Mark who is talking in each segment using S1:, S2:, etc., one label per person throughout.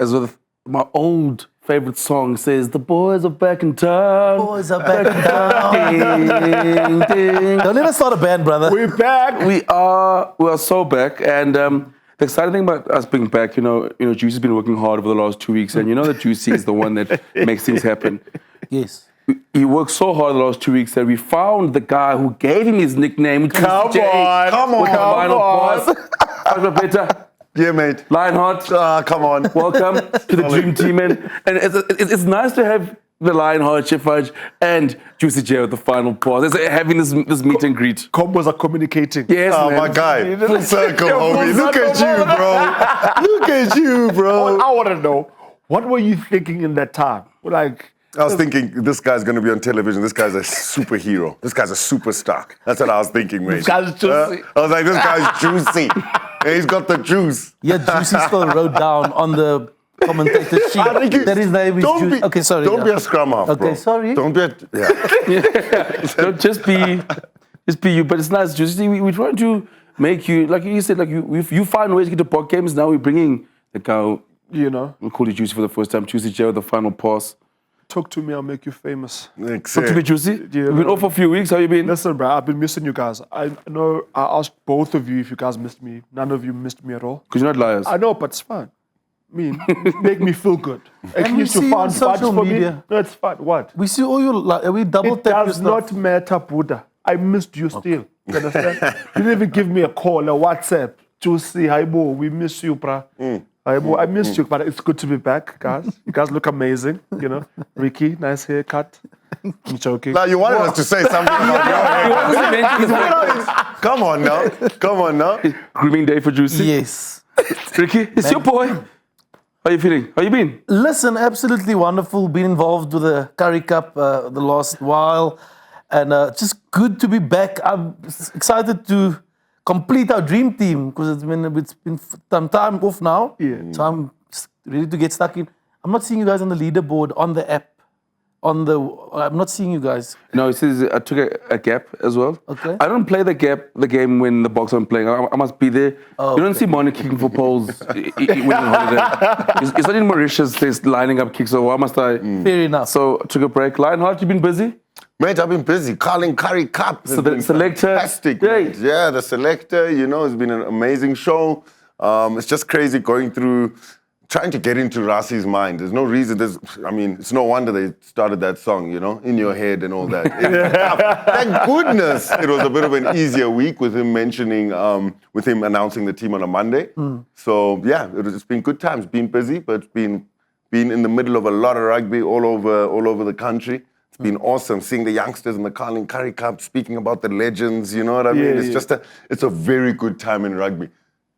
S1: as with my old favorite song says, the boys are back in town.
S2: Boys are back in town. Ding, ding. Don't let us start a band, brother.
S1: We're back. We are so back. And the exciting thing about us being back, Juicy's been working hard over the last 2 weeks. And you know that Juicy is the one that makes things happen.
S2: Yes.
S1: He worked so hard the last 2 weeks that we found the guy who gave him his nickname.
S3: Come on.
S1: With the final pass. Better.
S3: Yeah, mate.
S1: Lionheart.
S3: Come on.
S1: Welcome to the Dream Team. And it's nice to have the Lionheart, Chef Fudge, and Juicy J with the final pass. It's having this meet and greet.
S3: Combos are communicating.
S1: Yes, man.
S3: My guy. Full circle, homie. Look at you, bro. Look at you, bro.
S4: I want to know, what were you thinking in that time?
S3: I was thinking, this guy's going to be on television. This guy's a superhero. This guy's a superstar. That's what I was thinking, mate.
S4: This guy's juicy.
S3: I was like, this guy's juicy. He's got the juice.
S2: Yeah, Juicy still wrote down on the commentator sheet that his name is Juicy. Okay, sorry.
S3: Don't be a scrum half, bro.
S2: Okay, sorry.
S3: Don't be a... Yeah.
S1: Don't just be you. But it's nice, Juicy. We're trying to make you, like you said, you find ways to get to board games. Now we're bringing the guy, we called you Juicy for the first time. Juicy J with the final pass.
S4: Talk to me, I'll make you famous.
S1: Talk to me, Juicy.
S4: Yeah,
S1: We've been off for a few weeks. How you been?
S4: Listen, bro, I've been missing you guys. I know I asked both of you if you guys missed me. None of you missed me at all.
S1: Because you're not liars.
S4: I know, but it's fine. Make me feel good. At
S2: And we
S4: least
S2: see
S4: you
S2: you on
S4: found fudge
S2: social
S4: for
S2: media.
S4: me. No, it's fine. What?
S2: We see all your, we double
S4: It
S2: tap your
S4: does
S2: stuff.
S4: not matter, Buddha. I missed you still. You understand? You didn't even give me a call, a WhatsApp. Juicy, hi, bo, we miss you, brah. Hi, bo, I missed you, but it's good to be back, guys. You guys look amazing, Ricky, nice haircut. I'm joking.
S3: Now, you wanted us to say something about your hair. Come on now.
S1: Grooming day for Juicy.
S2: Yes.
S1: Ricky, it's your boy. How you feeling? How you been?
S2: Listen, absolutely wonderful. Been involved with the Curry Cup the last while. And just good to be back. I'm excited to complete our dream team because it's been some time off now.
S4: Yeah.
S2: So I'm just ready to get stuck in. I'm not seeing you guys on the leaderboard, on the app. I'm not seeing you guys.
S1: No, it says I took a gap as well.
S2: Okay.
S1: I don't play the game when the box aren't playing. I must be there. You don't see Mane kicking for poles winning holiday. It's not in Mauritius, there's lining up kicks, so why must I?
S2: Fair enough.
S1: So I took a break. Lionheart, you been busy?
S3: Mate, I've been busy. Carling Curry Cup.
S1: So the selector.
S3: Fantastic.
S1: Yay.
S3: Mate. Yeah, the selector, it's been an amazing show. It's just crazy going through, trying to get into Rassi's mind. There's no reason. It's no wonder they started that song, in your head and all that. Thank goodness it was a bit of an easier week with him with him announcing the team on a Monday. So, yeah, it's been good times. Been busy, but been in the middle of a lot of rugby all over the country. It's been awesome seeing the youngsters in the Carling Curry Cup speaking about the legends, you know what I mean? It's it's a very good time in rugby.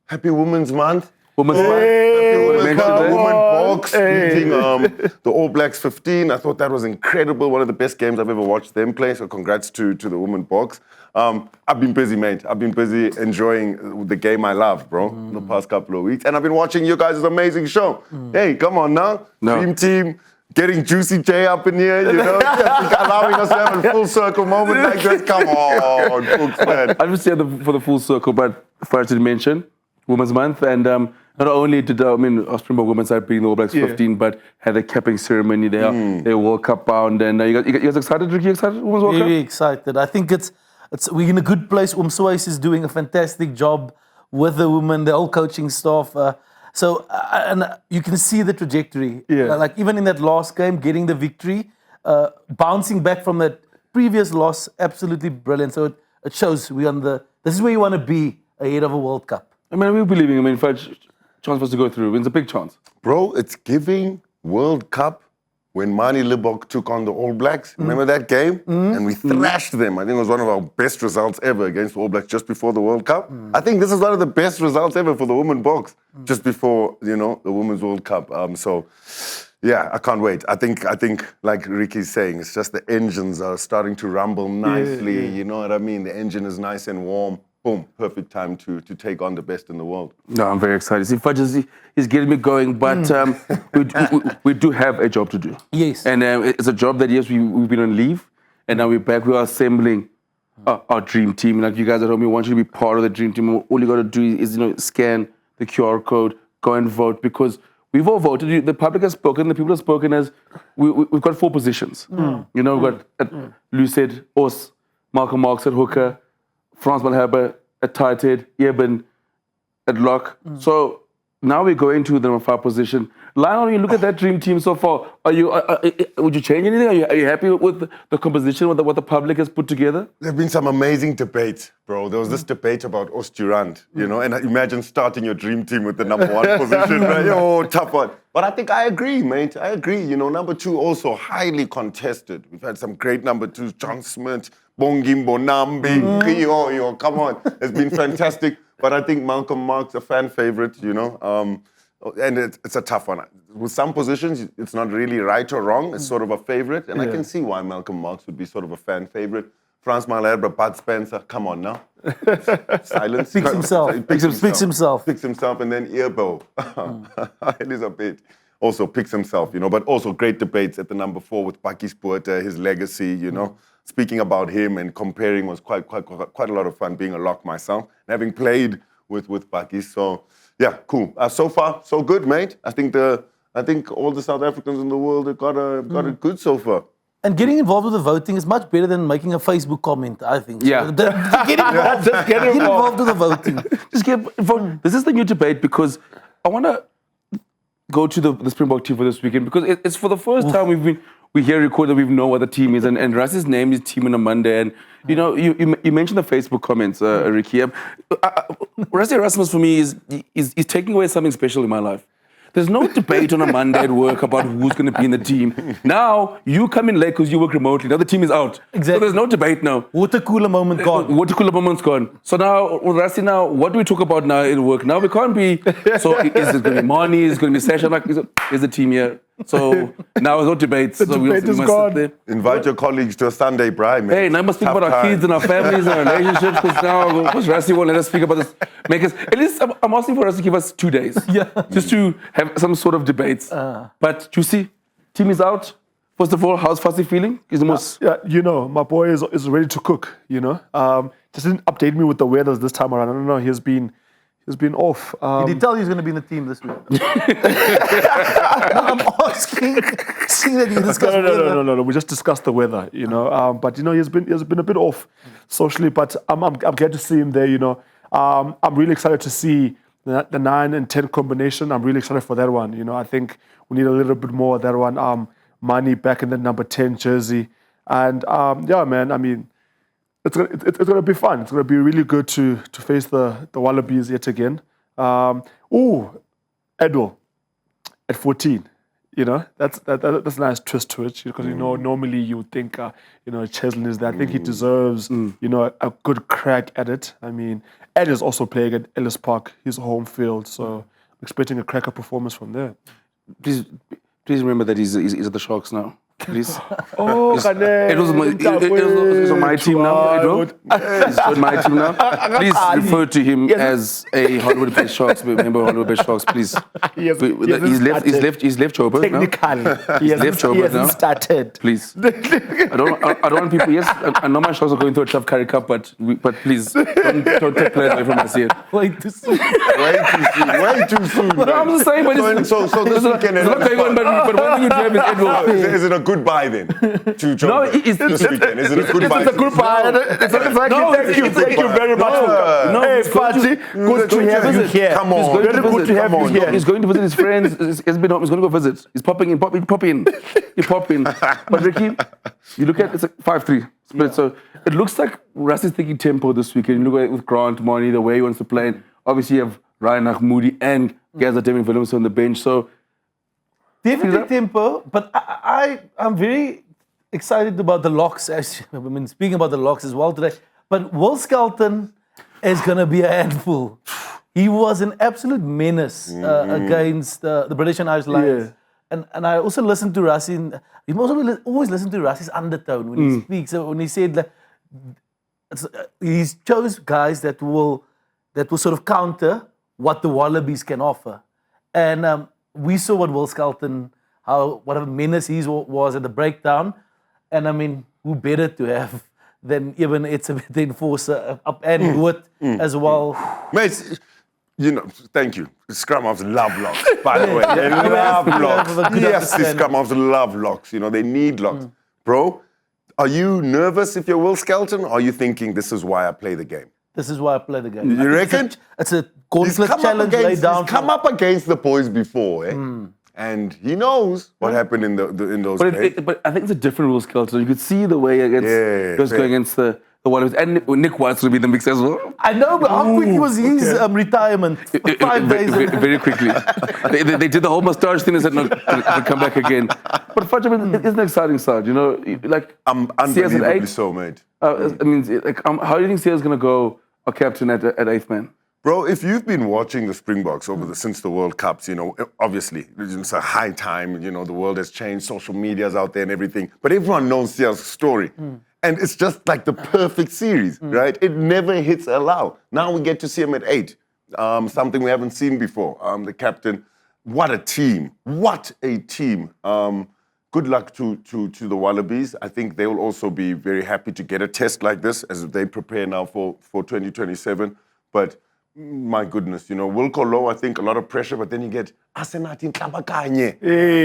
S3: Happy Women's Month.
S1: Women's
S3: Women Box beating the All Blacks 15. I thought that was incredible. One of the best games I've ever watched them play. So congrats to the Women Box. I've been busy, mate. I've been busy enjoying the game I love, bro, the past couple of weeks. And I've been watching you guys' amazing show. Hey, come on now.
S1: No.
S3: Dream Team. Getting Juicy J up in here, allowing us to have a full circle moment like that. Come on, folks, man.
S1: I just said for the full circle, but first to mention Women's Month, and not only did our Springbok women's side beating the All Blacks 15, but had a capping ceremony there. They World Cup bound, and you guys excited? Ricky, excited? Women's World Cup?
S2: Very excited. I think we're in a good place. Swayze is doing a fantastic job with the women, the whole coaching staff. So, and you can see the trajectory.
S4: Yeah.
S2: Like even in that last game, getting the victory, bouncing back from that previous loss, absolutely brilliant. So it shows this is where you want to be ahead of a World Cup.
S1: We're believing. Fudge, chance for us to go through. It's a big chance.
S3: Bro, it's giving World Cup when Mani Libbok took on the All Blacks. Remember that game? And we thrashed them. I think it was one of our best results ever against the All Blacks just before the World Cup. I think this is one of the best results ever for the Women Box just before, the Women's World Cup. Yeah, I can't wait. I think like Ricky's saying, it's just the engines are starting to rumble nicely. You know what I mean? The engine is nice and warm. Boom, perfect time to take on the best in the world.
S1: No, I'm very excited. See, Fudge is getting me going, but we do have a job to do.
S2: Yes.
S1: And it's a job that, yes, we've been on leave, and now we're back. We are assembling our dream team. Like you guys at home, we want you to be part of the dream team. All you got to do is, scan the QR code, go and vote, because we've all voted. The public has spoken. The people have spoken as we've got 4 positions. You know, we've got Lucid, Os, Malcolm Marx at hooker, Frans Malherbe at tight head, Eben at lock. So now we go into the number 5 position. Lionel, you look at that dream team so far. Would you change anything? Are you happy with the composition, with what the public has put together?
S3: There have been some amazing debates, bro. There was this debate about Oost-Durand, you know, and imagine starting your dream team with the number 1 position, right? Oh, tough one. But I think I agree, mate. I agree. You know, number 2 also highly contested. We've had some great number 2s, John Smith, Bongimbo, Nambi, Rio, come on. It's been fantastic. But I think Malcolm Marx a fan favorite, you know. And it's a tough one. With some positions, it's not really right or wrong. It's sort of a favorite. And I can see why Malcolm Marx would be sort of a fan favorite. Frans Malherbe, Bud Spencer, come on now. Silence.
S2: Speaks himself. Speaks himself.
S3: And then Earbo. Elizabeth also picks himself, you know. But also great debates at the number 4 with Bakkie Sporter, his legacy, you know. Speaking about him and comparing was quite a lot of fun being a lock myself and having played with Bakkie. So yeah, cool. So far, so good, mate. I think all the South Africans in the world have got it good so far.
S2: And getting involved with the voting is much better than making a Facebook comment, I think.
S1: Yeah.
S2: So get involved with the voting.
S1: Just get involved. This is the new debate because I want to go to the Springbok team for this weekend because it's for the first time we hear record that we know what the team is, and Russ's name is team on a Monday, and you know you mentioned the Facebook comments, Ricky. Rusty Erasmus for me is taking away something special in my life. There's no debate on a Monday at work about who's going to be in the team. Now you come in late because you work remotely. Now the team is out.
S2: Exactly.
S1: So there's no debate now.
S2: Water cooler moment gone.
S1: Water cooler moment's gone. So now, Rusty, what do we talk about now in work? Now we can't be. So is it going to be Mani? Is it going to be Sasha? Like, is the team here? So now there's no debates.
S4: The
S1: so
S4: debate is gone.
S3: Invite your colleagues to a Sunday bride, mate.
S1: Hey, now we must speak
S3: Tough
S1: about our
S3: time.
S1: kids and our families and our relationships because now, because Rusty won't let us speak about this. At least I'm asking for us to give us 2 days.
S2: Yeah.
S1: Just to have some sort of debates. But you see, team is out. First of all, how's Fassi feeling? He's the most...
S4: Yeah, you know, my boy is ready to cook, you know. Just didn't update me with the weather this time around. I don't know, he's been off.
S2: Did he tell you he's going to be in the team this week? I'm asking. Seeing that you discussed weather.
S4: No. We just discussed the weather, you know. But you know, he's been a bit off socially. But I'm glad to see him there. You know, I'm really excited to see the 9 and 10 combination. I'm really excited for that one. You know, I think we need a little bit more of that one. Mani back in the number 10 jersey, and yeah, man. I mean, it's gonna be fun. It's gonna be really good to face the Wallabies yet again. Edwell at 14. You know, that's a nice twist to it because you know normally you would think you know Cheslin is there. I think he deserves you know a good crack at it. I mean, Ed is also playing at Ellis Park, his home field, so I'm expecting a cracker performance from there.
S1: Please remember that he's at the Sharks now. Please.
S4: Oh,
S1: It was on my team now. It's on my team now. Please refer to him as a Hollywood-based Sharks member. Hollywood-based Sharks, please. He's left Joburg now.
S4: Technically, he hasn't started.
S1: Please. I don't want people. Yes, I know my Sharks are going through a tough Currie Cup, but please don't take players away from us here.
S2: Wait to see.
S3: Way too soon.
S1: No, I'm just saying, but
S3: So this weekend,
S1: it's not going on. But one thing you have is Edward.
S3: is it a goodbye then to Joburg?
S1: No, it's
S3: this weekend. Is it a goodbye?
S4: It's a goodbye. Thank you very much.
S1: No,
S4: Hey, Fati, good to have you here.
S3: Come on.
S4: Very good to have you here.
S1: He's going to visit his friends. He's been home. He's going to go visit. He's popping in. You pop in. But Ricky, you look at it's a 5-3 split. So it looks like Rusty's taking tempo this weekend. You look at it with Grant, Mani, the way he wants to play. Obviously, you have Ryan Moody and Gaza Devin Williamson on the bench. So
S2: Definitely tempo, but I'm very excited about the locks. I mean, speaking about the locks as well today. But Will Skelton is going to be a handful. He was an absolute menace against the British and Irish Lions. Yeah. And I also listened to Rassie. You always listen to Rassie's undertone when he speaks. So when he said that he chose guys that will sort of counter what the Wallabies can offer. And we saw what Will Skelton, what a menace he was at the breakdown. And I mean, who better to have than even it's the enforcer up and Lood as well.
S3: Mate, you know, thank you. Scrum halves love locks, by the way. They love locks.
S2: have a good
S3: Yes, the
S2: understanding.
S3: scrum halves love locks. You know, they need locks. Bro, are you nervous if you're Will Skelton, or are you thinking this is why I play the game?
S2: This is why I play the game.
S3: You reckon?
S2: It's a gauntlet challenge laid down.
S3: He's come up against the boys before, and he knows what happened in those games.
S1: But I think it's a different Will Skelton. You could see the way he was going against the Wallabies. And Nick White's will be in the mix as well.
S2: I know, but how quick was his retirement? 5 days.
S1: Very quickly. they did the whole mustache thing and said, no, come back again. But Fudge, I mean, it's an exciting side, you know? Like,
S3: Unbelievably so, mate.
S1: I mean, like, how do you think Sia's going to go a captain at 8th man?
S3: Bro, if you've been watching the Springboks since the World Cups, you know, obviously, it's a high time, you know, the world has changed, social media's out there and everything, but everyone knows Sia's story. And it's just like the perfect series, right? It never hits allow. Now we get to see him at 8, something we haven't seen before. The captain, what a team. What a team. Good luck to the Wallabies. I think they will also be very happy to get a test like this as they prepare now for 2027. But my goodness, you know, Wilco Low, I think a lot of pressure, but then you get Asenati Ntlabakanye.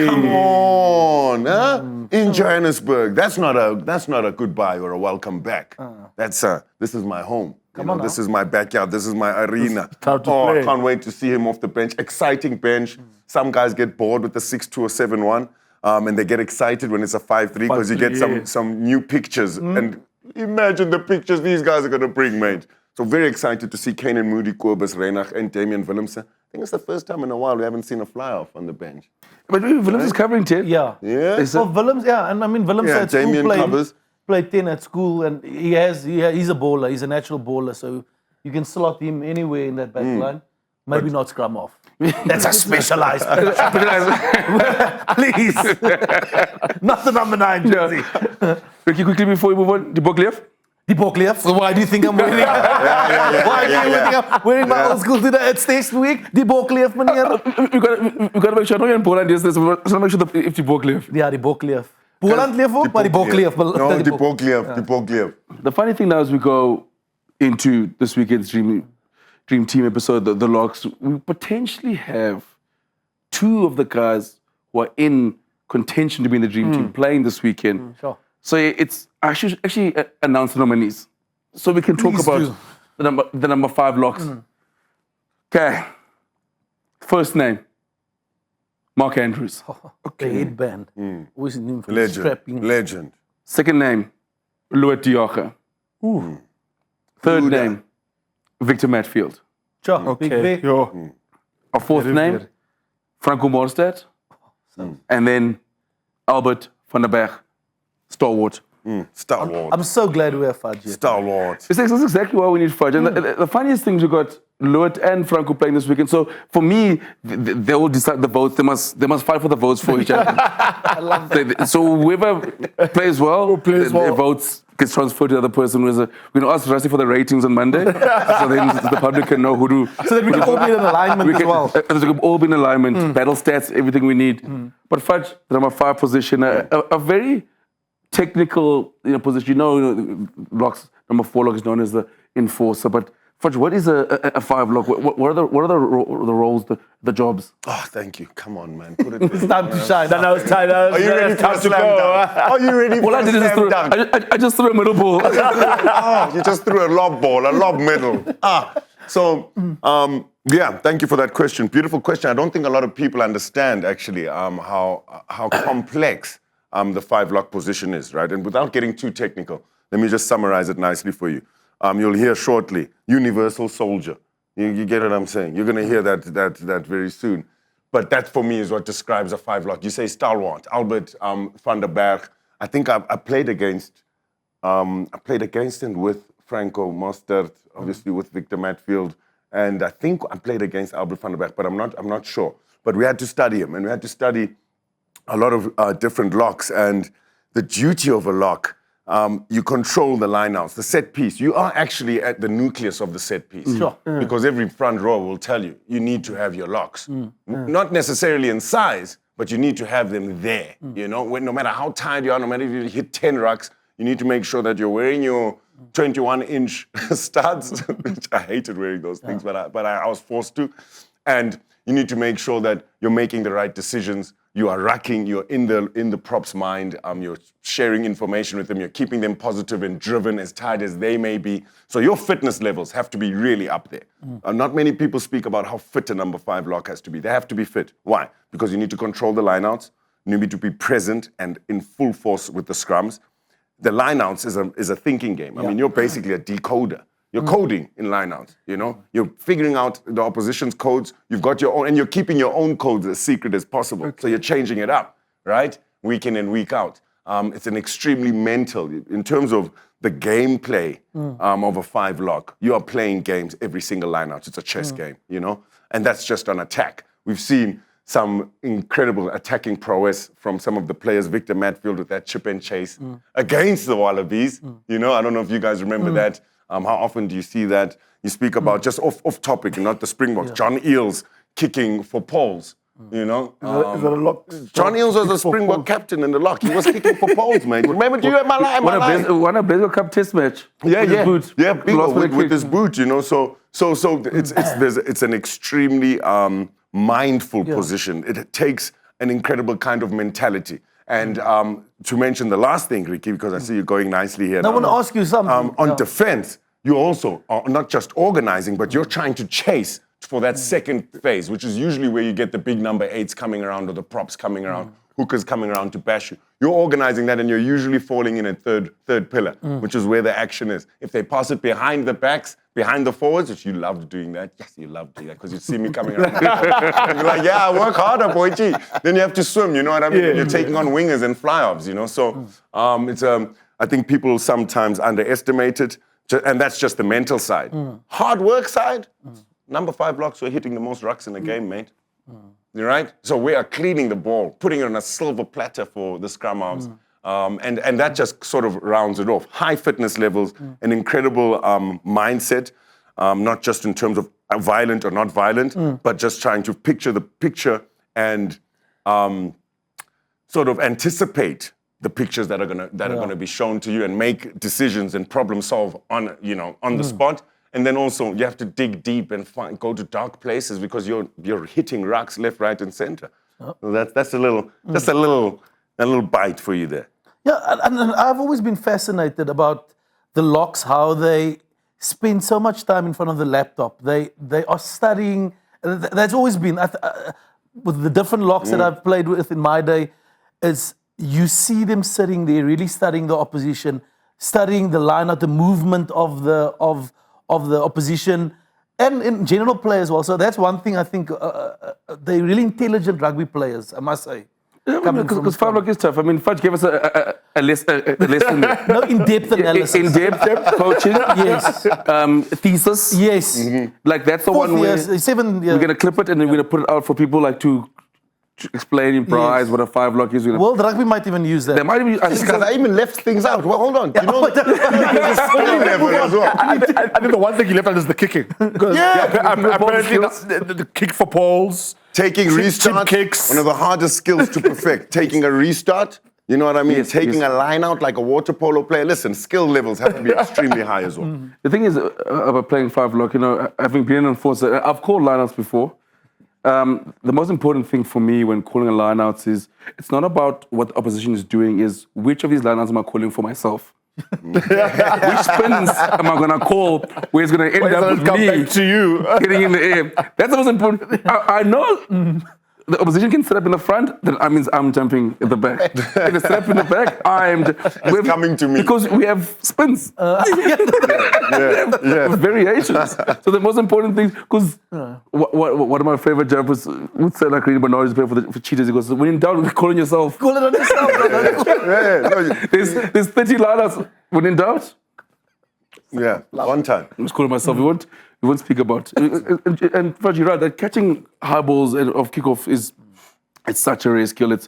S3: Come on, huh? In Johannesburg. That's not a goodbye or a welcome back. That's this is my home. This is my backyard. This is my arena. I can't wait to see him off the bench. Exciting bench. Some guys get bored with the 6-2 or 7-1. And they get excited when it's a 5-3 because you get some new pictures. And imagine the pictures these guys are going to bring, mate. So very excited to see Kane and Moody, Kobus, Reinach, and Damian Willemse. I think it's the first time in a while we haven't seen a fly-off on the bench.
S1: But Willems is covering 10.
S2: Yeah. Well, Willems, and I mean, Willems at school
S3: Damian
S2: played 10 at school, and he's a bowler. He's a natural bowler, so you can slot him anywhere in that back line. Maybe not scrum off. That's a specialized. Please. Not the number 9 jersey.
S1: Ricky, quickly before we move on, the Boklev?
S2: Die Boklev. Why do you think I'm wearing it? Why do you think I'm wearing my old school today at Station Week? Die Boklev, meneer.
S1: We got to make sure, I know you're in Poland, yes, so make sure if die Boklev.
S2: Ja, die Boklev. Poland leef ook, maar die Boklev.
S3: No, die Boklev.
S1: The funny thing now as we go into this weekend's Dream Team episode, the locks, we potentially have 2 of the guys who are in contention to be in the Dream Team playing this weekend.
S2: Sure.
S1: So I should actually announce the nominees so we can talk about the number 5 locks. Okay. First name, Mark Andrews.
S2: The headband. Who's his name?
S3: Legend.
S1: Second name, Lood Jager. Third name, Victor Matfield.
S2: Sure. Big.
S1: Our fourth name, Franco Mostert. And then Albert van der Berg, stalwart.
S3: Stalwart.
S2: I'm so glad we have Fudge here.
S3: Stalwart.
S1: That's exactly why we need Fudge. And the funniest thing is we got Lood and Franco playing this weekend. So for me, they will decide the votes. They must fight for the votes for each other.
S2: I love that.
S1: So whoever plays well, their votes gets transferred to the other person. We're going to ask Rassi for the ratings on Monday, so then the public can know who to.
S2: So that we can all be in alignment as well.
S1: So we can all be in alignment, battle stats, everything we need. But Fudge, the number 5 position, a very technical position. You know, locks, number 4 lock is known as the enforcer. But Fudge, what is a 5 lock? What are the roles, the jobs?
S3: Oh, thank you. Come on, man. Put it
S2: It's time to shine.
S4: No, it's time.
S3: Are you ready for a slam dunk? Are you ready for a slam dunk?
S1: I just threw a middle ball.
S3: You just threw a lob middle. Yeah, thank you for that question. Beautiful question. I don't think a lot of people understand, actually, how complex the 5 lock position is, right? And without getting too technical, let me just summarize it nicely for you. You'll hear shortly, universal soldier. You get what I'm saying? You're going to hear that very soon. But that, for me, is what describes a 5 lock. You say stalwart, Albert van der Berg. I think I played against him with Franco Mostert, obviously with Victor Matfield, and I think I played against Albert van der Berg, but I'm not sure. But we had to study him, and we had to study a lot of different locks. And the duty of a lock, you control the lineouts, the set piece. You are actually at the nucleus of the set piece.
S2: Sure.
S3: Because every front row will tell you, you need to have your locks. Not necessarily in size, but you need to have them there. You know, no matter how tired you are, no matter if you hit 10 rucks, you need to make sure that you're wearing your 21-inch studs, which I hated wearing those things, but I was forced to. And you need to make sure that you're making the right decisions. You are racking, you're in the prop's mind, you're sharing information with them, you're keeping them positive and driven, as tired as they may be. So your fitness levels have to be really up there. Not many people speak about how fit a number 5 lock has to be. They have to be fit. Why? Because you need to control the lineouts, you need to be present and in full force with the scrums. The lineouts is a thinking game. I mean, you're basically a decoder. You're coding in lineouts, you know? You're figuring out the opposition's codes. You've got your own, and you're keeping your own codes as secret as possible. Okay. So you're changing it up, right? Week in and week out. It's an extremely mental, in terms of the gameplay of a 5 lock. You are playing games every single lineout. It's a chess game, you know? And that's just on attack. We've seen some incredible attacking prowess from some of the players, Victor Matfield with that chip and chase against the Wallabies. You know, I don't know if you guys remember that. How often do you see that? You speak about just off topic, not the Springboks. John Eales kicking for poles, you know?
S4: Is that a lock?
S3: John Eales was a Springbok captain in the lock. He was kicking for poles, mate. Remember, do you have my line?
S1: Won a Basel Cup Test match.
S3: Yeah,
S1: with his boot.
S3: Yeah, bingo, with his boot, you know? So it's an extremely mindful position. It takes an incredible kind of mentality. And to mention the last thing, Ricky, because I see you going nicely here.
S2: I want to ask you something.
S3: On defense, you also are not just organizing, but you're trying to chase for that second phase, which is usually where you get the big number 8s coming around or the props coming around, hookers coming around to bash you. You're organizing that and you're usually falling in a third pillar, which is where the action is. If they pass it behind the backs, behind the forwards, which you loved doing that. Yes, you loved doing that because you see me coming around. You're like, yeah, I work harder, boy. Gee. Then you have to swim, you know what I mean? You're taking on wingers and fly-offs, you know? So I think people sometimes underestimate it, and that's just the mental side. Hard work side, number 5 locks, we're hitting the most rucks in the game, mate. You're right? So we are cleaning the ball, putting it on a silver platter for the scrum halves. And that just sort of rounds it off. High fitness levels, an incredible mindset, not just in terms of violent or not violent, but just trying to picture the picture and sort of anticipate the pictures that are gonna be shown to you and make decisions and problem solve on the spot. And then also you have to dig deep and go to dark places because you're hitting rocks left, right, and center. So that's a little bite for you there.
S2: Yeah, and I've always been fascinated about the locks, how they spend so much time in front of the laptop. They are studying. That's always been, with the different locks that I've played with in my day, is you see them sitting there, really studying the opposition, studying the lineup, the movement of the opposition, and in general play as well. So that's one thing I think they're really intelligent rugby players, I must say.
S1: Yeah, because 5 lock is tough. I mean, Fudge gave us a lesson.
S2: No, in-depth analysis.
S1: In-depth coaching.
S2: Yes.
S1: Thesis.
S2: Yes.
S1: Like that's the
S2: 4
S1: one
S2: years,
S1: where
S2: 7 years.
S1: we're going to clip it and then we're going to put it out for people like to explain, improvise what a 5 lock is.
S2: World Rugby might even use that.
S1: They might even.
S3: Because I even left things out. Well, hold on. You know, there's a skill level as well.
S4: I think the one thing you left out is the kicking. Apparently, the kick for poles.
S3: Taking restart,
S4: kicks.
S3: one of the hardest skills to perfect. Taking a restart, you know what I mean?
S1: Yes,
S3: Taking a line out like a water polo player. Listen, skill levels have to be extremely high as well.
S1: The thing is about playing 5 lock, having been in force, I've called lineouts before. The most important thing for me when calling a lineouts is it's not about what the opposition is doing, is which of these lineouts am I calling for myself? Which spins am I gonna call where it's gonna end up with me
S4: to you
S1: getting in the air? That's the most important. I know the opposition can set up in the front, then that means I'm jumping at the back. If they set up in the back,
S3: it's coming to me.
S1: Because we have spins. We have variations. So the most important thing, because one of my favorite jumpers would say, like, Reedy Bernard is playing for Cheetahs. He goes, when in doubt, call on yourself.
S2: Call it on yourself.
S1: There's 30 lineups. When in doubt,
S3: one time.
S1: I'm just calling myself. We won't speak about. And Fudge, you're right, that catching high balls of kickoff it's such a rare skill. It's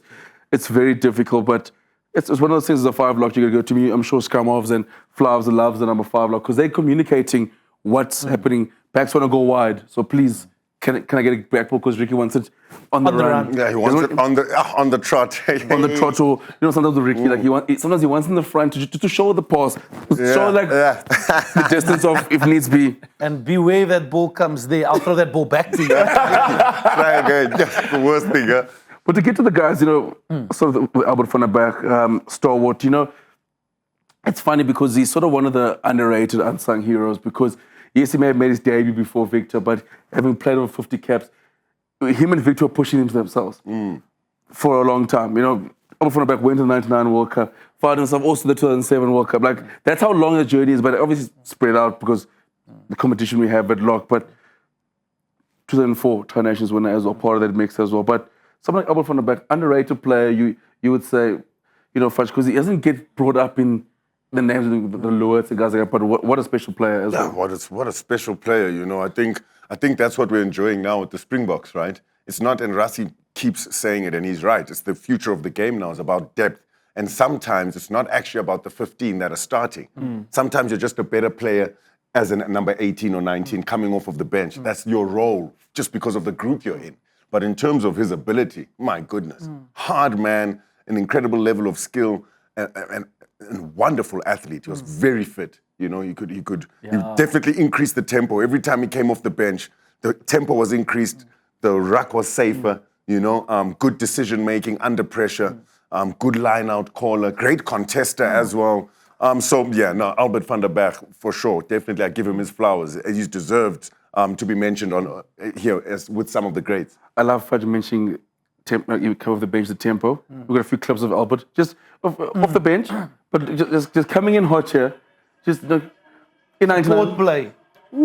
S1: very difficult, but it's one of those things as a 5 lock. You're going to go to me, I'm sure scrum halves and flavs and loves the number 5 lock because they're communicating what's happening. Backs want to go wide, so please can I get a back ball because Ricky wants it on the run.
S3: Yeah, he wants it on the trot.
S1: On the trot, or sometimes with Ricky, like sometimes he wants in the front to show the pass, show the distance of if needs be.
S2: And beware that ball comes there. I'll throw that ball back to you.
S3: Try again. Just the worst thing, huh?
S1: But to get to the guys, sort of Albert van der Berg, stalwart, it's funny because he's sort of one of the underrated, unsung heroes because, yes, he may have made his debut before Victor, but having played over 50 caps, him and Victor were pushing into themselves for a long time. Albert van der Berg went to the 99 World Cup, found himself also the 2007 World Cup. Like, that's how long the journey is, but obviously spread out because the competition we have at Lock. But 2004 Tri Nations winner as well, part of that mix as well. But someone like Albert van der Berg, underrated player, you would say, Fudge, because he doesn't get brought up in the names of the Loods and guys like that, but what a special player as well.
S3: What a special player, I think that's what we're enjoying now with the Springboks, right? It's not, and Rassie keeps saying it, and he's right, it's the future of the game now, it's about depth. And sometimes it's not actually about the 15 that are starting. Sometimes you're just a better player as a number 18 or 19 coming off of the bench. That's your role, just because of the group you're in. But in terms of his ability, my goodness, hard man, an incredible level of skill, and wonderful athlete. He was very fit. He definitely increase the tempo. Every time he came off the bench, the tempo was increased, the ruck was safer, good decision making under pressure, good line out caller, great contester as well. Albert van der Berg, for sure. Definitely, I give him his flowers. He's deserved to be mentioned on here as with some of the greats.
S1: I love Fudge mentioning you come off the bench, the tempo. We've got a few clips of Albert just off the bench, but just coming in hot here, just in 99.
S2: Support play.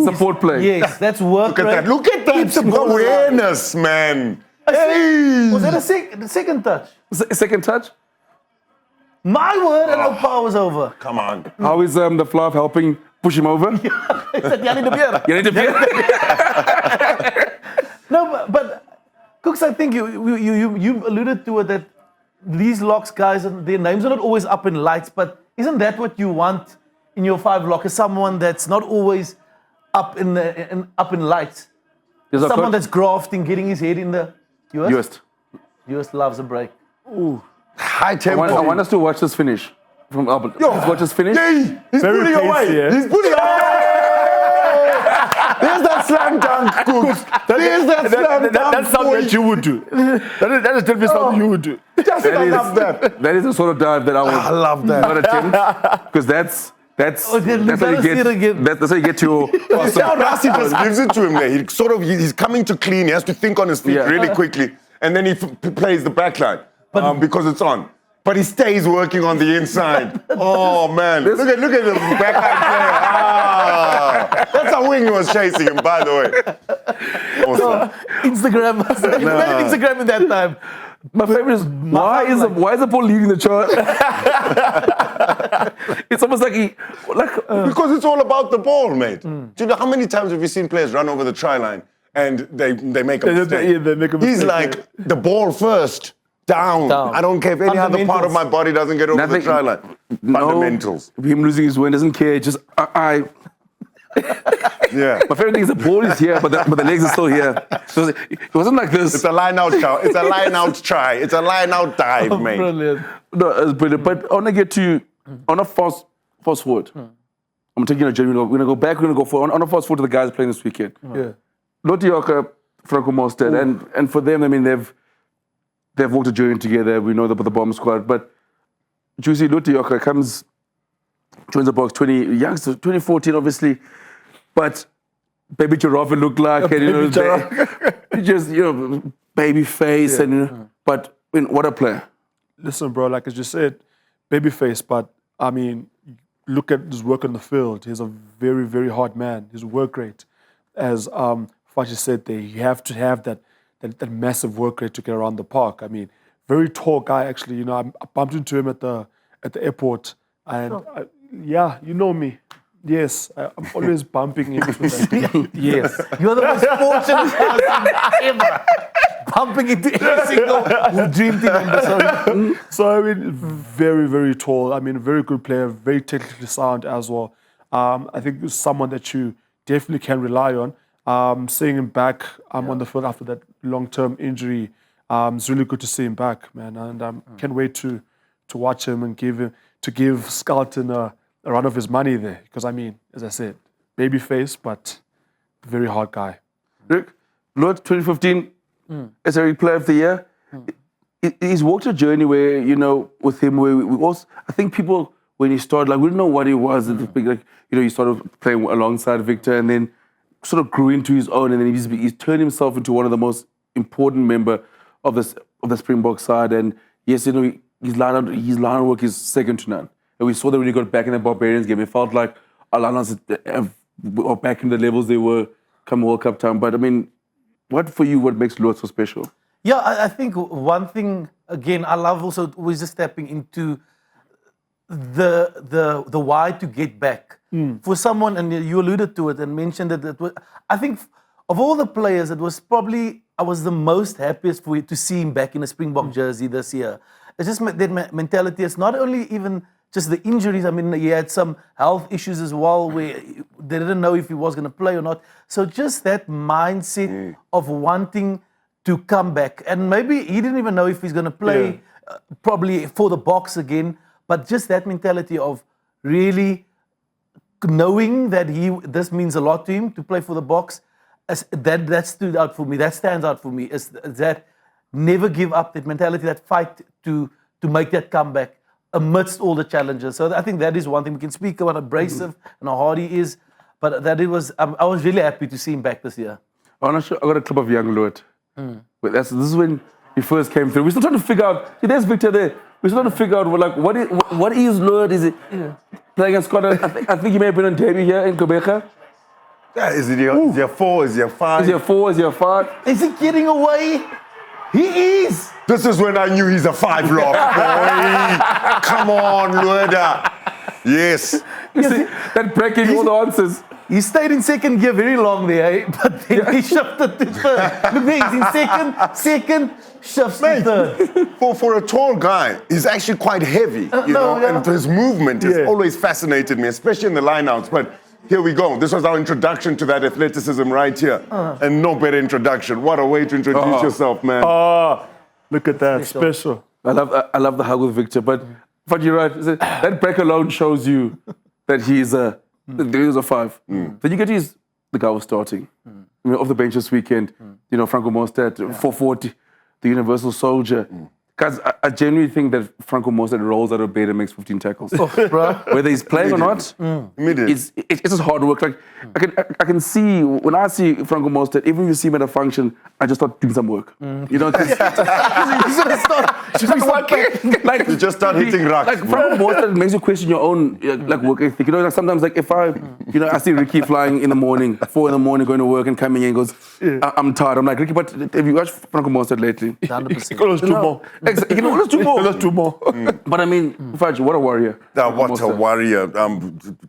S1: Support play.
S2: Yes, that's work.
S3: Look at that awareness, man.
S2: Hey. Was that the second touch?
S1: Second touch?
S2: My word, and power was over.
S3: Come on.
S1: How is the Flav helping push him over?
S2: He said, "You need to beer."
S1: You need to beer.
S2: No, but Cooks, I think you alluded to it that these locks guys, their names are not always up in lights, but isn't that what you want in your 5 lockers? Someone that's not always up in lights. Someone that's grafting, getting his head in the US loves a break.
S3: Ooh. High tempo.
S1: I want us to watch this finish from Albert. Let's watch this finish.
S3: He's pulling away. Yeah. He's pulling away. There's that slam dunk, Cooks. There's that slam dunk.
S4: That's something that you would do. That is definitely something you would do.
S3: I love that.
S1: That is the sort of dive that
S3: I love that.
S1: Not attempt, because that's how you get to.
S3: You see how Rassie just gives it to him there. He's coming to clean. He has to think on his feet really quickly, and then he plays the backline because it's on. But he stays working on the inside. Oh man! Look at the backline player. That's a wing he was chasing him, by the way. Awesome.
S2: Instagram. Instagram in that time.
S1: My favorite is why is the ball leading the charge? It's almost like
S3: because it's all about the ball, mate. Do you know how many times have you seen players run over the try line and they make a mistake?
S4: They make a mistake.
S3: He's like the ball first. Down. I don't care if any other part of my body doesn't get over the try line. Fundamentals.
S1: Him losing his wind doesn't care. Just
S3: Yeah.
S1: My favorite thing is the ball is here, but the legs are still here. So it wasn't like this.
S3: It's a line out try. It's a line out try. It's a line out dive, mate.
S2: Brilliant.
S1: No, it's brilliant. But I want to get to on a fast forward. I'm taking a journey. We're going to go back. We're going to go forward. On a fast forward to the guys playing this weekend.
S2: Yeah.
S1: Lood, Jager, Franco Mostert, and for them, I mean, they've walked a journey together. We know that with the bomb squad. But Juicy Lood Jager joins the box 2014, obviously. But baby giraffe looked like, and just baby face, and but what a player.
S4: Listen, bro, like I just said, baby face. But I mean, look at his work on the field. He's a very, very hard man. His work rate, as Fashi said, you have to have that massive work rate to get around the park. I mean, very tall guy. Actually, I bumped into him at the airport, and you know me. Yes, I'm always bumping into them. Yes,
S2: you're the most fortunate person ever. Bumping into every single dream team member.
S4: So I mean, very, very tall. I mean, very good player, very technically sound as well. I think it's someone that you definitely can rely on. Seeing him back on the field after that long-term injury, it's really good to see him back, man. And can't wait to watch him and give Skelton a run of his money there. Because I mean, as I said, baby face, but very hard guy.
S1: Rick, Lood, 2015, as a player of the year. He's walked a journey where, you know, with him, where we also, I think people, when he started, like, we didn't know what he was. Like, you know, he started playing alongside Victor and then sort of grew into his own, and then he's turned himself into one of the most important member of the Springbok side. And yes, you know, his line work is second to none. And we saw that when he got back in the Barbarians game, it felt like our lineouts are back in the levels they were come World Cup time. But I mean, what makes Lood so special?
S2: Yeah, I think one thing, again, I love also always just stepping into the why to get back. For someone, and you alluded to it and mentioned that I think of all the players, it was probably, I was the most happiest to see him back in a Springbok jersey this year. It's just that mentality. It's not only even just the injuries. I mean, he had some health issues as well where they didn't know if he was going to play or not. So just that mindset of wanting to come back. And maybe he didn't even know if he's going to play probably for the Boks again. But just that mentality of really knowing that this means a lot to him to play for the Boks, that stood out for me. That stands out for me. Is that never give up, that mentality, that fight to make that comeback amidst all the challenges. So I think that is one thing. We can speak about abrasive and how hard he is, but I was really happy to see him back this year.
S1: I got a clip of young Lood. This is when he first came through. We're still trying to figure out. There's Victor there. We're still trying to figure out what is Lood? Is it playing in Scotland? I think he may have been on debut here in Quebec.
S3: Yeah, is he a 4? Is he a 5?
S1: Is he a 4? Is he a 5?
S2: Is he getting away? He is.
S3: This is when I knew he's a 5 lock, boy. Come on, Lood. Yes.
S1: You see, that breaking all the answers.
S2: He stayed in second gear very long there, but then he shifted to third. Look there, he's in second, shifts to third.
S3: For a tall guy, he's actually quite heavy, and his movement has always fascinated me, especially in the lineouts. But here we go. This was our introduction to that athleticism right here. And no better introduction. What a way to introduce yourself, man.
S4: Look at that, special.
S1: I love the hug with Victor, but you're right. That break alone shows you that he's a 5. Then you get the guy who's starting. I mean, off the bench this weekend, you know, Franco Mostert, 440, the universal soldier. Guys, I genuinely think that Franco Mostert rolls out of bed and makes 15 tackles. Whether he's playing or not, it's just hard work. Like I can see, when I see Franco Mostert, even if you see him at a function, I just start doing some work. You know,
S3: you just start hitting rocks.
S1: Like Franco Mostert makes you question your own like work ethic. You know, like sometimes like if I see Ricky flying in the morning, 4 in the morning, going to work and coming in and goes, I'm tired. I'm like, Ricky, but have you watched Franco Mostert lately?
S2: 100%.
S1: You know, let's do more. But I mean, Fudge, what a warrior.
S3: What a warrior.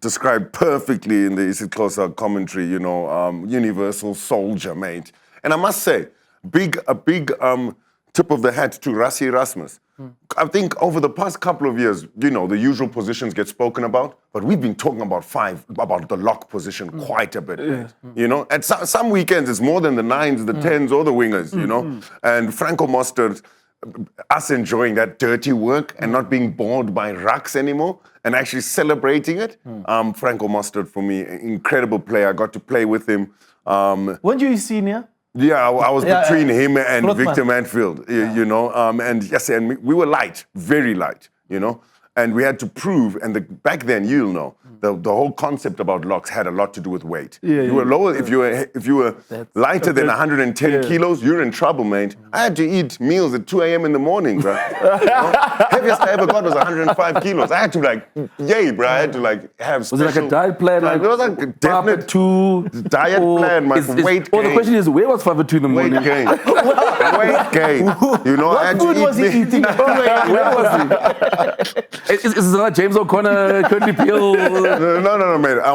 S3: Described perfectly in the Is It Closer commentary, you know, universal soldier, mate. And I must say, a big tip of the hat to Rassie Erasmus. I think over the past couple of years, you know, the usual positions get spoken about, but we've been talking about the lock position quite a bit, mate. You know, at some weekends it's more than the 9s, the 10s, or the wingers, you know. And Franco Mostert, us enjoying that dirty work and not being bored by rucks anymore and actually celebrating it. Franco Mostert, for me, incredible player. I got to play with him.
S2: When you senior?
S3: Yeah, I was between him and
S2: Rotman.
S3: Victor Matfield, you know. And yes, and we were light, very light, you know. And we had to prove, and back then, you'll know, the whole concept about locks had a lot to do with weight. You were lower, if you were lighter than 110 kilos, you're in trouble, mate. I had to eat meals at 2 a.m. in the morning, bro. You know? Heaviest I ever got was 105 kilos. I had to bro. I had to have special...
S1: Was it like a diet plan?
S3: It was like a definite diet plan, weight gain.
S1: The question is, where was 5 at 2 in the morning?
S3: Weight gain. Weight gain. You know, I had
S2: What food
S3: to
S2: was he eating?
S1: Where was he? Is this like James O'Connor, Curly Peel?
S3: No, man. I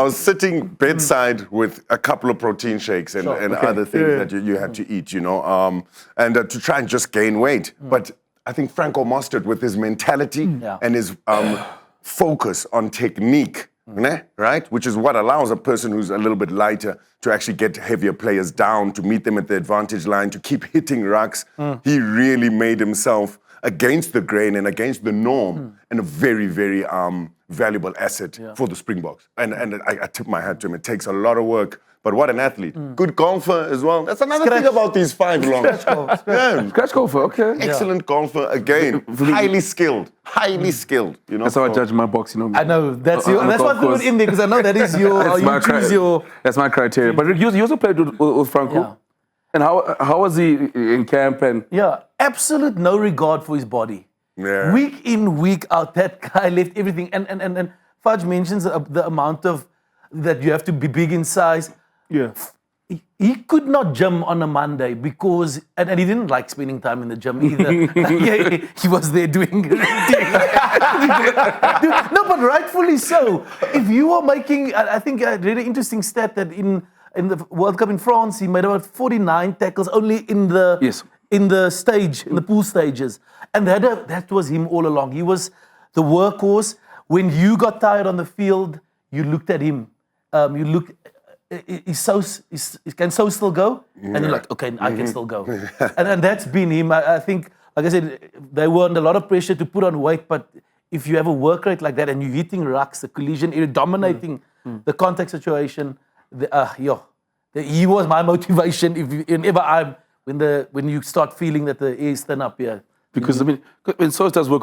S3: was sitting bedside with a couple of protein shakes and other things that you had to eat, you know, and to try and just gain weight. But I think Franco Mostert, with his mentality and his focus on technique, right? Which is what allows a person who's a little bit lighter to actually get heavier players down, to meet them at the advantage line, to keep hitting rucks. He really made himself against the grain and against the norm, and a very, very valuable asset for the Springboks. And I tip my hat to him. It takes a lot of work, but what an athlete. Good golfer as well. That's another thing about these 5 long.
S1: Scratch golfer, okay.
S3: Excellent golfer, again, highly skilled. Highly skilled. You know,
S1: That's how I judge my box, you know.
S2: I know, that's your, that's what I put in there, because I know that is your,
S1: That's my criteria. But you also played with Franco.
S2: Yeah.
S1: And how was he in camp? And
S2: absolute no regard for his body.
S3: Yeah.
S2: Week in, week out, that guy left everything. And Fudge mentions the amount of that you have to be big in size.
S4: Yeah.
S2: He could not gym on a Monday because, and he didn't like spending time in the gym either. He was there doing no, but rightfully so. If you are making, I think I read an interesting stat that in the World Cup in France, he made about 49 tackles only in the pool stages. And that was him all along. He was the workhorse. When you got tired on the field, you looked at him. He can still go, and you're like, okay, I can still go, and that's been him. I think, like I said, they were under a lot of pressure to put on weight, but if you have a work rate like that and you're hitting rucks, the collision, you're dominating the contact situation, he was my motivation. When you start feeling that the air is thin up here.
S1: Because I mean, when Sos does work,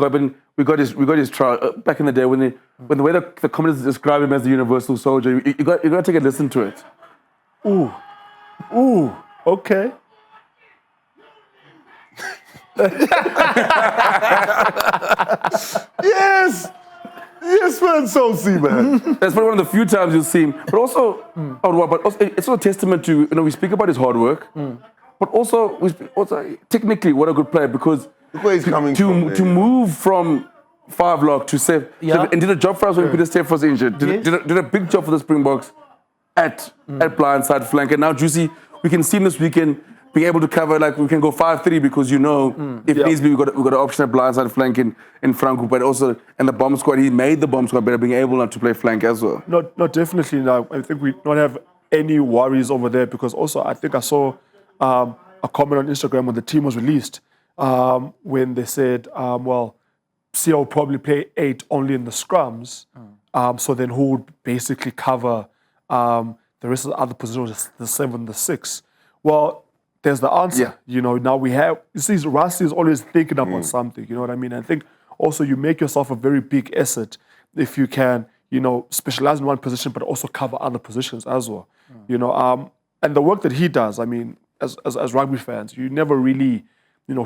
S1: we got his trial back in the day when the way the commentators describe him as the universal soldier. You got to take a listen to it.
S4: Ooh, okay.
S3: Yes, man, Sosi, man.
S1: That's probably one of the few times you'll see him. But also, it's also a testament to, we speak about his hard work, but also technically what a good player, because
S3: where he's coming from,
S1: to move from 5 lock to 7, and did a job for us when Peter Steph was injured. Did a big job for the Springboks at blindside flank. And now, Juicy, we can see him this weekend being able to cover, like we can go 5-3 because if needs be, we've got an option at blindside flank in Franco, but also in the bomb squad, he made the bomb squad better, being able not to play flank as well.
S4: No, definitely. No, I think we don't have any worries over there, because also I think I saw a comment on Instagram when the team was released, when they said, CL will probably play 8 only in the scrums, so then who would basically cover the rest of the other positions, the 7, the 6? Well, there's the answer. Now we have, you see, Rassi is always thinking about something, you know what I mean? I think also you make yourself a very big asset if you can, specialize in one position, but also cover other positions as well. And the work that he does, I mean, as rugby fans, you never really,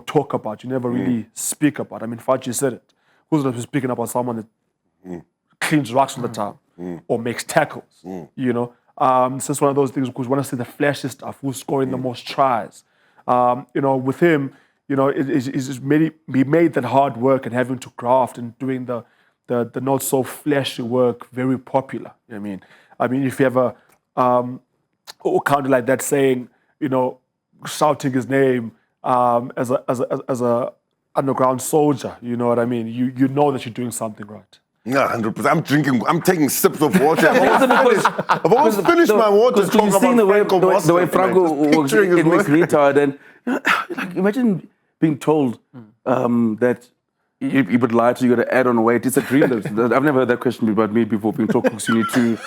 S4: talk about, you never really speak about. I mean, Faji said it. Who's going to be speaking about someone that cleans rocks all the time or makes tackles, So it's one of those things, because we want to see the flashy stuff, who's scoring the most tries. With him, he made that hard work and having to graft and doing the not so flashy work very popular. You know what I mean? If you have a kind of like that saying, shouting his name as a underground soldier, you know what I mean? You know that you're doing something right.
S3: Yeah, 100%. I'm taking sips of water. I've almost finished my water.
S1: Because you've seen the way Franco works, it makes me tired. And imagine being told that you would lie to you, got to add on weight. It's a dream. I've never heard that question about me before. Being told, you need to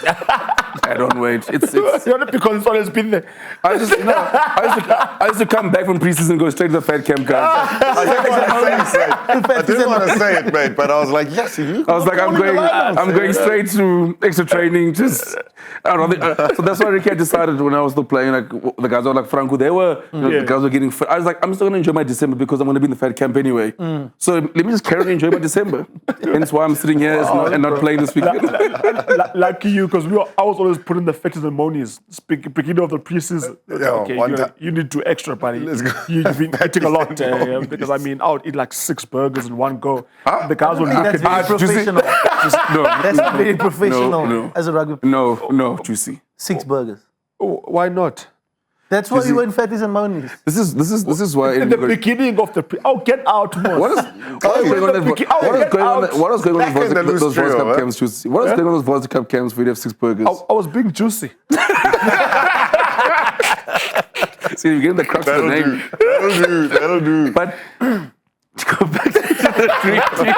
S1: add on weight. It's
S4: because it's always been there.
S1: I used to come back from preseason and go straight to the fat camp, guys.
S3: I didn't want to say it, mate, but I was like, yes, you.
S1: I was like, I'm going straight to extra training. Just I don't know. So that's why Ricky decided when I was still playing. Like the guys were like Franco, the guys were getting fit. I was like, I'm still gonna enjoy my December because I'm gonna be in the fat camp anyway. So let me just carry on and enjoy my December. Hence why I'm sitting here and not playing this weekend.
S4: Like you, because I was always putting the fetches and monies, beginning of the preseason. You need to extra, buddy. You've been eating a lot because I'll eat like 6 burgers in one go. The guys will look at me.
S2: That's professional. That's not very professional as a rugby player.
S1: No, Juicy.
S2: 6 burgers.
S4: Oh, why not?
S2: That's why you were in Fatties and Monies.
S1: This is why.
S4: In the beginning of the get out, Mos.
S1: What is going on? What was going on in those World Cup camps? What was going on in those World Cup camps where you have 6 burgers?
S4: I was being juicy.
S1: See, you're getting the crux of the name.
S3: That'll do.
S1: But to go back to the dream team,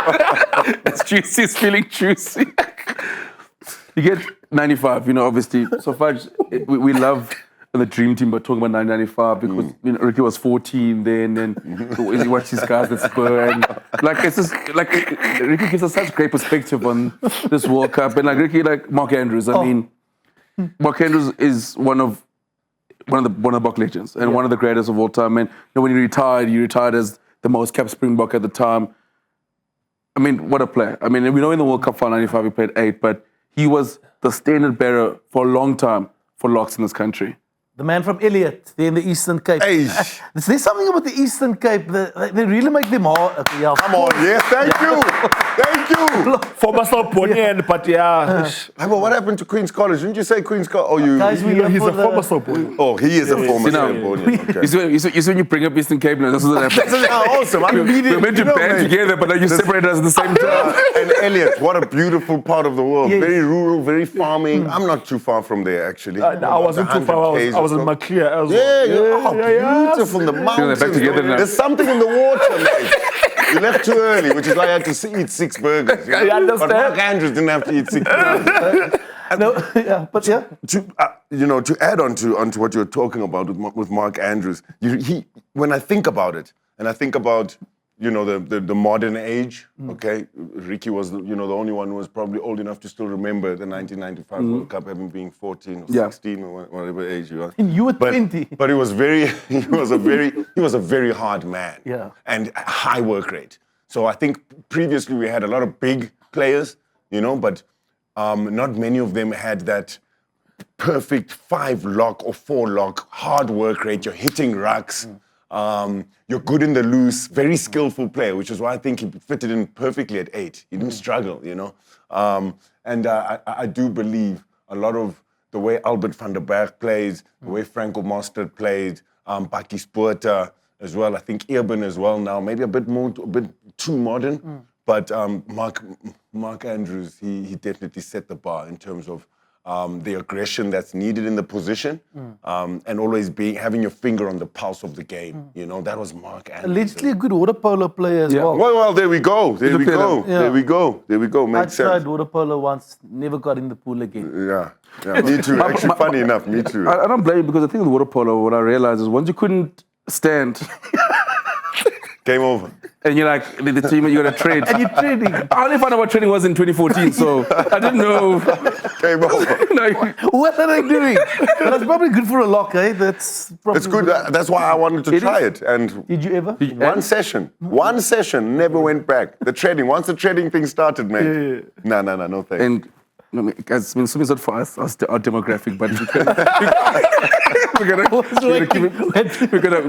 S1: it's juicy, it's feeling juicy. You get 95, obviously. So far, we love the dream team, but talking about 1995 because Ricky was 14 then, and he watched these guys at Spur, and it's just Ricky gives us such great perspective on this World Cup, and Ricky, Mark Andrews. I mean, Mark Andrews is one of the Bok legends and one of the greatest of all time. And when he retired as the most capped Springbok at the time. I mean, what a player. I mean, we know in the World Cup final 95 he played 8, but he was the standard bearer for a long time for locks in this country.
S2: The man from Elliot, they're in the Eastern Cape. There's something about the Eastern Cape that they really make them hard. Okay, yeah,
S3: come on, yes, thank you.
S4: For myself, but yeah.
S3: Well, what happened to Queen's College? Didn't you say Queen's College? Oh,
S2: Guys,
S4: he's a former Sobonian.
S3: Oh, he is a former Sobonian. Okay.
S1: You see when you bring up Eastern Cape, this is what happens.
S3: Awesome.
S1: We're meant to band together, but you separate us at the same time.
S3: And Elliot, what a beautiful part of the world. Yes. Very rural, very farming. I'm not too far from there, actually.
S4: I wasn't too far. I was in Maclear as
S3: well. Beautiful. The mountains.
S1: Back together now.
S3: There's something in the water, mate. You left too early, which is why I had to eat 6 burgers.
S4: I understand.
S3: But Mark Andrews didn't have to eat 6 burgers. To add on to what you're talking about with Mark Andrews, when I think about it, and I think about the modern age, okay? Ricky was the only one who was probably old enough to still remember the 1995 World Cup, having been 14 or 16 or whatever age you are.
S2: And you were 20.
S3: But he was a very hard man.
S2: Yeah.
S3: And a high work rate. So I think previously we had a lot of big players, but not many of them had that perfect 5-lock or 4-lock hard work rate. You're hitting rucks. You're good in the loose, very skillful player, which is why I think he fitted in perfectly at 8. He didn't struggle, And I do believe a lot of the way Albert van der Berg plays, the way Franco Mostert played, Baki Sporta as well. I think Eben as well now, maybe a bit too modern. But Mark Andrews, he definitely set the bar in terms of the aggression that's needed in the position, and always having your finger on the pulse of the game. That was Mark Andrews.
S2: Allegedly a good water polo player as well.
S3: Well, there we go. There we go. Makes sense.
S2: I tried water polo once, never got in the pool again.
S3: Yeah, me too. Actually, funny enough, me too.
S1: I don't blame you, because I think with water polo, what I realized is once you couldn't stand,
S3: game over.
S1: And you're like, the team, you're going to trade.
S2: And you're trading.
S1: I only found out what trading was in 2014, so I didn't know.
S3: Game over.
S2: What are they doing? But that's probably good for a lock, eh? That's
S3: good. That's why I wanted to try it. And
S2: did you ever?
S3: One session, never went back. Once the trading thing started, mate. No, thanks.
S1: And guys, it's not for us, our demographic, but we're gonna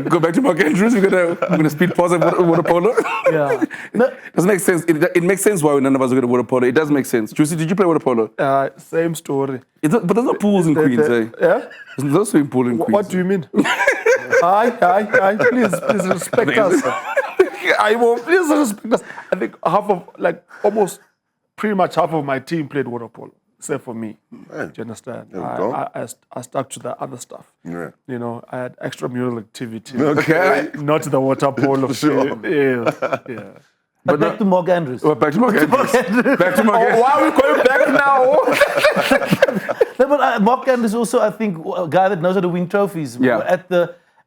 S1: go back to Mark Andrews. We're gonna speed pause at water polo.
S2: Yeah,
S1: doesn't make sense. It makes sense why none of us are gonna water polo. It does make sense. Juicy, did you play water polo?
S4: Same story.
S1: But there's no pools in Queens, eh?
S4: Yeah.
S1: There's no swimming pool in Queens.
S4: What do you mean? Aye. Please respect us. Please respect us. I think pretty much half of my team played water polo, except for me. Do you understand? I stuck to the other stuff.
S3: Yeah.
S4: I had extramural activity.
S3: Okay.
S4: Not the water polo.
S3: Sure.
S4: Yeah.
S2: But back to Mark Andrews.
S1: Back to Mark Andrews.
S4: Why are we going back now?
S2: No, but Mark Andrews also, I think, a guy that knows how to win trophies.
S1: Yeah.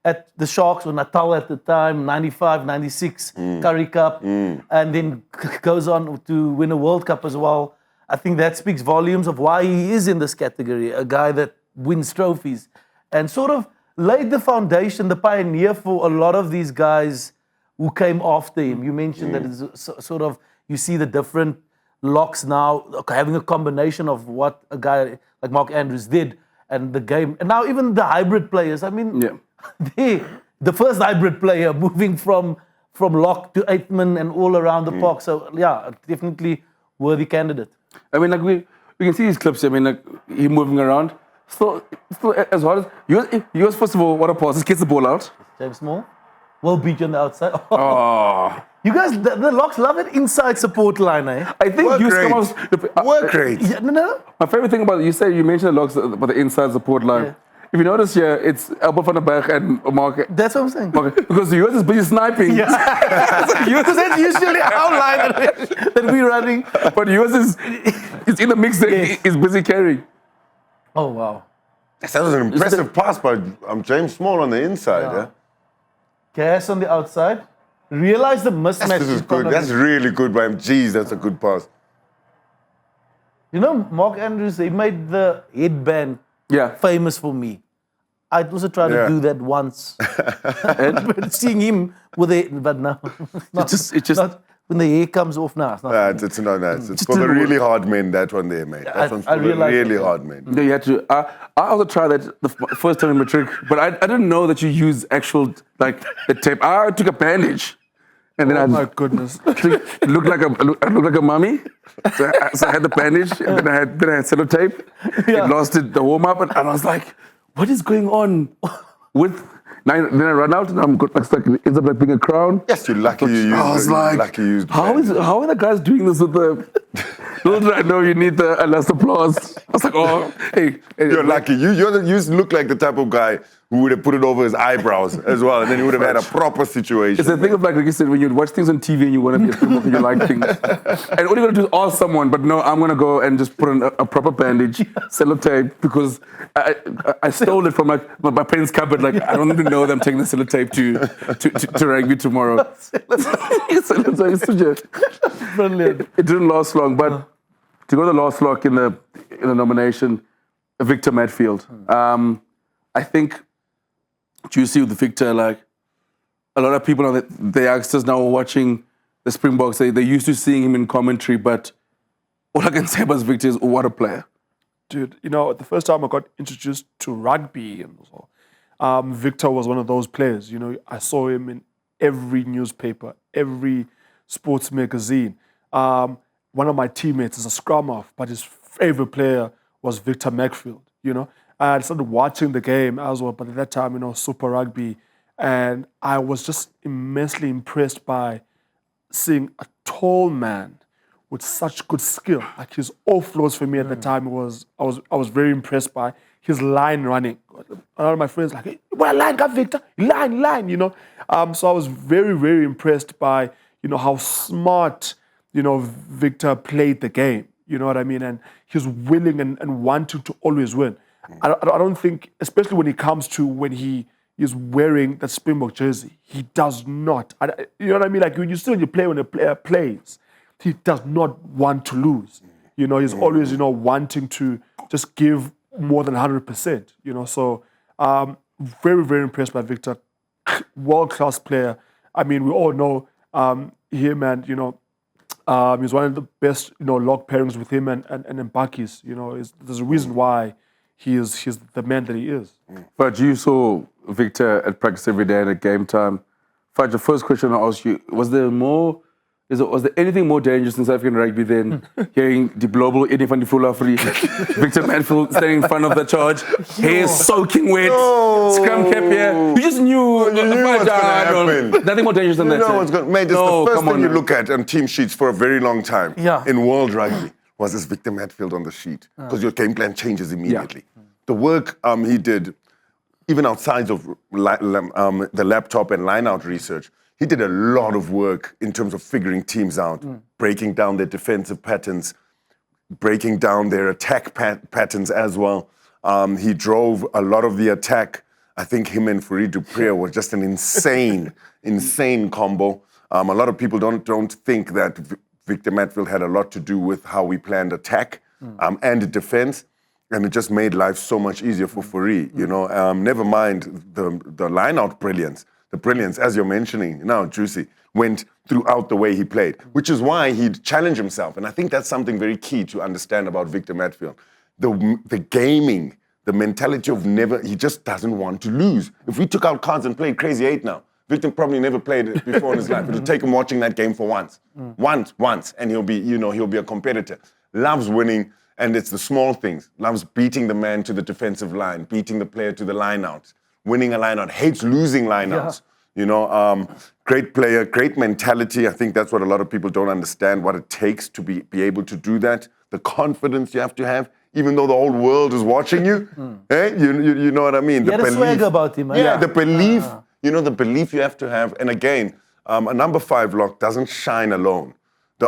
S2: At the Sharks or Natal at the time, 95, 96, Currie Cup, and then goes on to win a World Cup as well. I think that speaks volumes of why he is in this category, a guy that wins trophies and sort of laid the foundation, the pioneer for a lot of these guys who came after him. You mentioned that it's sort of, you see the different locks now having a combination of what a guy like Mark Andrews did and the game. And now even the hybrid players, I mean, the first hybrid player moving from lock to 8-man and all around the park. So, definitely worthy candidate.
S1: I mean, we can see these clips. I mean, him moving around. So as hard as yours, first of all, what a pass. Just gets the ball out.
S2: James Small will beat you on the outside.
S1: Oh.
S2: You guys, the Locks love it inside support line, eh?
S1: I think
S3: Work
S1: you
S3: rate.
S1: come out.
S3: Work rate.
S2: Yeah, no.
S1: My favorite thing about it, you mentioned the Locks about the inside support line.
S2: Yeah.
S1: If you notice here, it's Albert van der Berg and Mark.
S2: That's what I'm saying.
S1: Because yours is busy sniping.
S2: Because that's usually our line that we're running.
S1: But yours is it's in the mix that is busy carrying.
S2: Oh, wow.
S3: That was an impressive pass by James Small on the inside.
S2: Yeah.
S3: Yeah.
S2: Gas on the outside. Realize the mismatch.
S3: This is
S2: in front
S3: good.
S2: of
S3: That's
S2: him.
S3: really good by him. Jeez, that's a good pass.
S2: You know, Mark Andrews, he made the headband
S1: Yeah.
S2: famous for me. I also tried to
S3: Yeah.
S2: do that once. But seeing him with it, but no.
S1: It just
S2: Not when the hair comes off now. It's not
S3: It's not nice. It's for the really hard men, that one there, mate. That one's
S2: I
S3: for the
S2: realized
S3: really
S2: that.
S3: hard men.
S1: No, you had to. I also tried that the first time in matric, but I didn't know that you use actual like the tape. I took a bandage, and then
S4: Oh
S1: I
S4: my goodness.
S1: it looked like a mummy. So I had the bandage, and then I had sellotape.
S2: Yeah.
S1: It lost the warm up, and I was like, "What is going on with?" Then I run out, and I'm good. Like, it ends up like being a crown.
S3: Yes, you're lucky you used
S1: I was like,
S3: lucky you used
S1: how are the guys doing this with the? Little did I know you need the last applause. I was like, oh, hey.
S3: You're lucky. You look like the type of guy who would have put it over his eyebrows as well, and then he would have had a proper situation.
S1: It's the thing of like you said, when you watch things on TV and you want to be a Springbok and you like things. And all you got to do is ask someone, but no, I'm going to go and just put on a proper bandage, sellotape, because I stole it from like my parents' cupboard. Like, I don't even know that I'm taking the sellotape to rugby tomorrow. Sellotape is such a...
S2: brilliant.
S1: It didn't last long, but to go to the last lock in the nomination, Victor Matfield. I think, do you see with Victor, like, a lot of people, the youngsters now are watching the Springboks. They're used to seeing him in commentary, but all I can say about Victor is, what a player.
S4: Dude, you know, the first time I got introduced to rugby, and so, Victor was one of those players. You know, I saw him in every newspaper, every sports magazine. One of my teammates is a scrum half, but his favorite player was Victor Matfield, you know. I started watching the game as well, but at that time, you know, Super Rugby, and I was just immensely impressed by seeing a tall man with such good skill. Like his offloads for me at the time I was very impressed by his line running. A lot of my friends like, hey, what a line got Victor, line, you know. So I was very, very impressed by, you know, how smart, you know, Victor played the game. You know what I mean? And he's willing and wanting to always win. I don't think, especially when it comes to when he is wearing the Springbok jersey, he does not. You know what I mean? Like when you play when a player plays, he does not want to lose. You know, he's always, you know, wanting to just give more than 100%. You know, so very, very impressed by Victor. World-class player. I mean, we all know him, and you know, he's one of the best, you know, lock pairings with him and Mbakis. You know, there's a reason why he's the man that he is.
S1: But you saw Victor at practice every day and at game time. Fudge, the first question I asked you, was there anything more dangerous in South African rugby than hearing the global Eddie van die Fulafri, Victor Matfield standing in front of the charge, hair soaking wet, scrum cap here. You just knew,
S3: You knew what's gonna happen.
S1: Nothing more dangerous than that.
S3: No one's going. Mate, it's
S1: No,
S3: the first
S1: come
S3: thing
S1: on
S3: you
S1: now.
S3: look at on team sheets for a very long time
S2: Yeah.
S3: in world rugby was this Victor Matfield on the sheet, because your game plan changes immediately. The work he did, even outside of the laptop and line-out research, he did a lot of work in terms of figuring teams out, breaking down their defensive patterns, breaking down their attack patterns as well. He drove a lot of the attack. I think him and Farid Dupree was just an insane combo. A lot of people don't think that Victor Matfield had a lot to do with how we planned attack and defense. And it just made life so much easier for Farid, you know. Never mind the line-out brilliance. The brilliance, as you're mentioning now, Juicy, went throughout the way he played, which is why he'd challenge himself. And I think that's something very key to understand about Victor Matfield. The gaming, the mentality of he just doesn't want to lose. If we took out cards and played Crazy 8 now, Victor probably never played it before in his life. It'll take him watching that game for once, and he'll be a competitor. Loves winning. And it's the small things. Loves beating the man to the defensive line, beating the player to the lineout, winning a lineout, hates losing lineouts. You know, great player, great mentality. I think that's what a lot of people don't understand, what it takes to be able to do that. The confidence you have to have, even though the whole world is watching you. You know what I mean?
S2: He had a swagger about him.
S3: Yeah, the belief, you know, the belief you have to have. And again, a number 5 lock doesn't shine alone.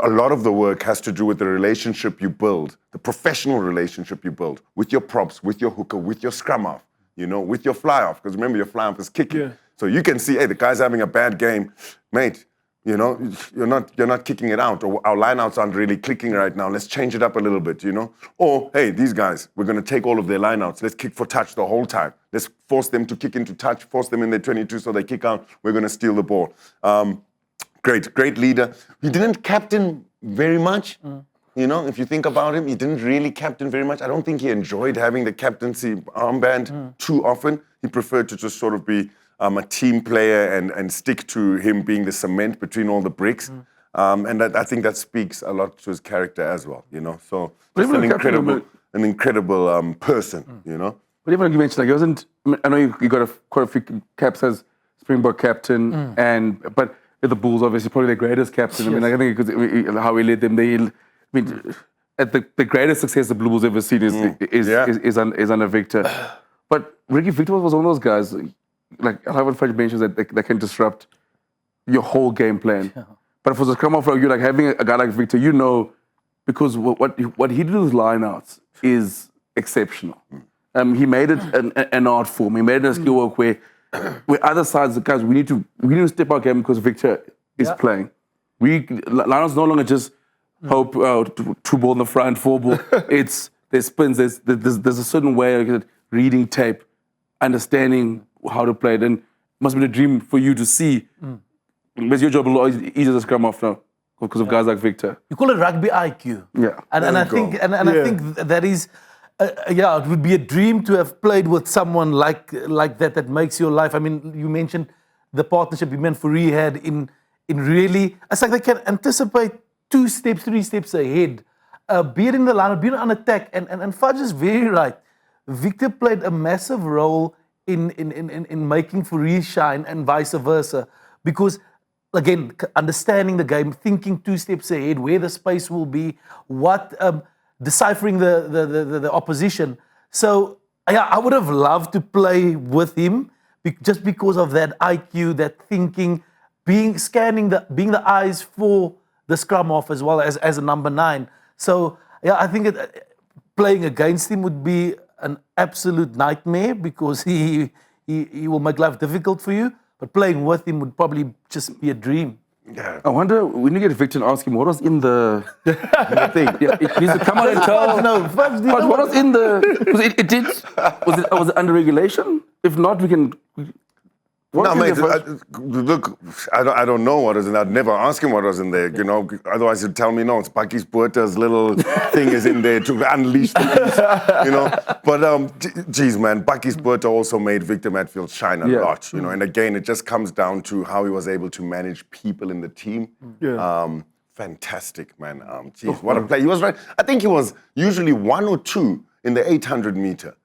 S3: A lot of the work has to do with the relationship you build, the professional relationship you build with your props, with your hooker, with your scrum off, you know, with your fly off. Because remember, your fly off is kicking.
S4: Yeah.
S3: So you can see, hey, the guy's having a bad game. Mate, you know, you're not kicking it out, or our lineouts aren't really clicking right now. Let's change it up a little bit, you know? Or, hey, these guys, we're going to take all of their lineouts. Let's kick for touch the whole time. Let's force them to kick into touch, force them in their 22 so they kick out. We're going to steal the ball. Great leader. He didn't captain very much. You know, if you think about him, he didn't really captain very much. I don't think he enjoyed having the captaincy armband too often. He preferred to just sort of be a team player and stick to him being the cement between all the bricks. And I think that speaks a lot to his character as well, you know. So just an incredible person, you know.
S1: But even like you mentioned, like he wasn't. I know you got quite a few caps as Springbok captain, but at the Bulls, obviously, probably their greatest captain. I mean, I think because how he led them, at the greatest success the Blue Bulls ever seen is under Victor. But Ricky Victor was one of those guys. Like I haven't French mentions that can disrupt your whole game plan. Yeah. But for the scrum off, you're like having a guy like Victor, you know, because what he did with lineouts is exceptional. He made it an art form. He made it a skill work where other sides, guys, we need to step our game because Victor is playing. Lineouts no longer just hope 2 ball in the front, 4 ball. There's spins. There's a certain way of reading tape, understanding how to play it, and it must be a dream for you to see. But your job a lot easier to scrum off now because of guys like Victor.
S2: You call it rugby IQ.
S1: Yeah,
S2: and I think that is, it would be a dream to have played with someone like that makes your life. I mean, you mentioned the partnership Iman Fourie had in really. It's like they can anticipate 2 steps, 3 steps ahead. Be it in the line, be it on attack, and Fudge is very right. Victor played a massive role in making Fourie shine and vice versa. Because, again, understanding the game, thinking 2 steps ahead, where the space will be, deciphering the opposition. So, yeah, I would have loved to play with him just because of that IQ, that thinking, being the eyes for the scrum off as well as a number 9. So, yeah, I think playing against him would be an absolute nightmare because he will make life difficult for you. But playing with him would probably just be a dream.
S3: Yeah.
S1: I wonder when you get Victor and ask him what was in the thing. Yeah, it needs to come out and tell. But what was in the? Was it under regulation? If not, we can.
S3: No, mate. Look, I don't know what is in there. I'd never ask him what was in there. You know, otherwise he'd tell me no. It's Bakkies Botha's little thing is in there to unleash the beast. You know, but geez, man, Bakkies Botha also made Victor Matfield shine a lot. You know, and again, it just comes down to how he was able to manage people in the team. Yeah. Fantastic, man. What a play! He was right. I think he was usually 1 or 2 in the 800 meter.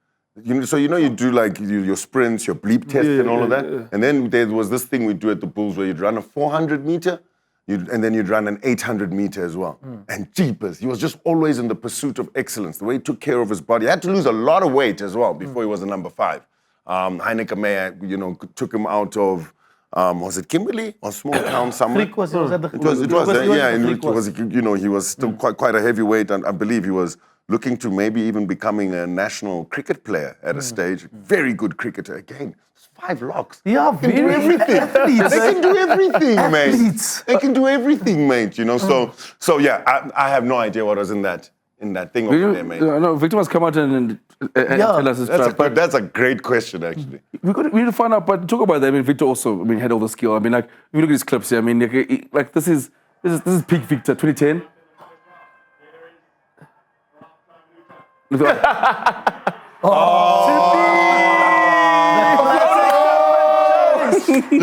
S3: So you do like your sprints, your bleep tests and all of that. Yeah. And then there was this thing we do at the Bulls where you'd run a 400 meter and then you'd run an 800 meter as well. And jeepers, he was just always in the pursuit of excellence. The way he took care of his body. He had to lose a lot of weight as well before he was a number 5. Heineke Meyer, took him out of, was it Kimberley or small town somewhere?
S2: It was at the
S3: he was still quite a heavyweight, and I believe he was looking to maybe even becoming a national cricket player at a stage. Very good cricketer. Again, 5 locks.
S2: Yeah,
S3: they can do everything.
S2: Athletes.
S3: They can do everything, mate.
S2: Athletes.
S3: They can do everything, mate. You know, so yeah, I have no idea what was in that thing over there, mate.
S1: No, Victor must come out and tell us his trap.
S3: That's a great question, actually.
S1: We need to find out, but talk about that. I mean, Victor also, had all the skill. I mean, like, if you look at his clips here, I mean, like this is peak Victor, 2010.
S3: You're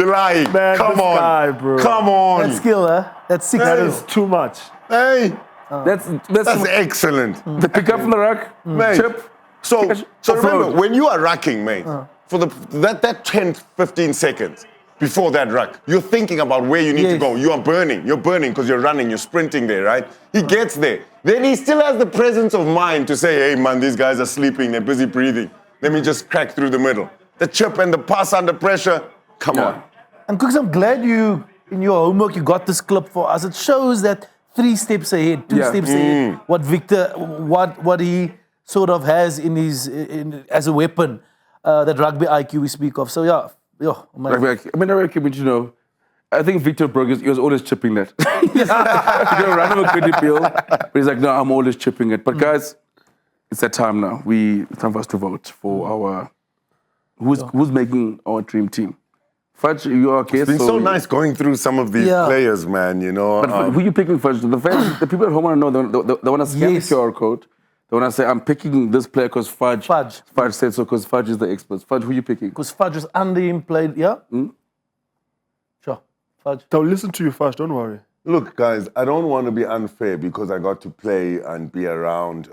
S3: lying.
S4: Man,
S3: Come on.
S4: Guy, bro.
S3: Come on.
S2: That skill, huh? That's 6.
S4: That is too much.
S3: Hey.
S1: That's
S3: That's excellent.
S1: the pick up from the ruck,
S3: Mate.
S1: chip.
S3: So remember,
S1: offload.
S3: when you are rucking, mate, for that 10, 15 seconds before that ruck, you're thinking about where you need to
S2: Yes.
S3: go. You are burning. You're burning because you're running. You're sprinting there, right? He gets there. Then he still has the presence of mind to say, hey, man, these guys are sleeping. They're busy breathing. Let me just crack through the middle. The chip and the pass under pressure. Come on.
S2: And Cooks, I'm glad you, in your homework, you got this clip for us. It shows that 3 steps ahead, 2
S1: Yeah.
S2: steps ahead, what Victor, what he sort of has in his, as a weapon, that rugby IQ we speak of. So yeah, amazing.
S1: I mean, I think Victor Brook, he was always chipping that. He's going to run him a good appeal, but he's like, no, I'm always chipping it. But guys, it's that time now. It's time for us to vote for our, who's making our dream team. Fudge, you are okay.
S3: It's been so nice going through some of these players, man, you know.
S1: But who are you picking first? The fans, the people at home want to know. They want to scan
S2: Yes.
S1: the QR code. They want to say, I'm picking this player because Fudge
S2: Fudge.
S1: said so because Fudge is the expert. Fudge, who are you picking?
S2: Because Fudge was under him, played, yeah? Sure, Fudge.
S4: They'll listen to you first, don't worry.
S3: Look, guys, I don't want to be unfair because I got to play and be around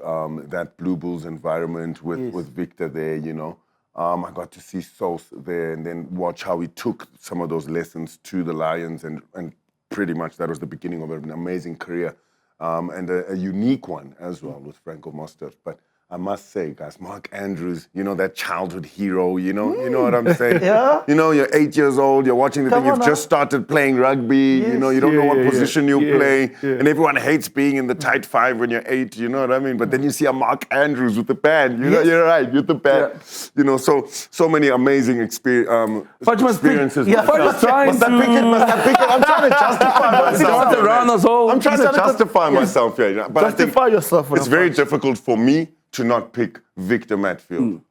S3: that Blue Bulls environment with Victor there, you know. I got to see Sos there and then watch how he took some of those lessons to the Lions and pretty much that was the beginning of an amazing career and a unique one as well with Franco Mostert. But I must say, guys, Mark Andrews, you know, that childhood hero, you know what I'm saying?
S2: Yeah.
S3: You know, you're 8 years old, you're watching the
S2: Come
S3: thing, you've
S2: on
S3: just started playing rugby, you know, you don't know what position you play, and everyone hates being in the tight 5 when you're 8, you know what I mean? But then you see a Mark Andrews with the band, you know, you're right, with the band. You know, so many amazing experiences.
S1: Fudge must
S3: Must
S1: trying
S3: I pick it? Must I pick it? I'm trying to justify myself.
S1: around us all.
S3: I'm trying to justify myself here. You know? But I think
S4: Justify yourself.
S3: it's very difficult for me to not pick Victor Matfield.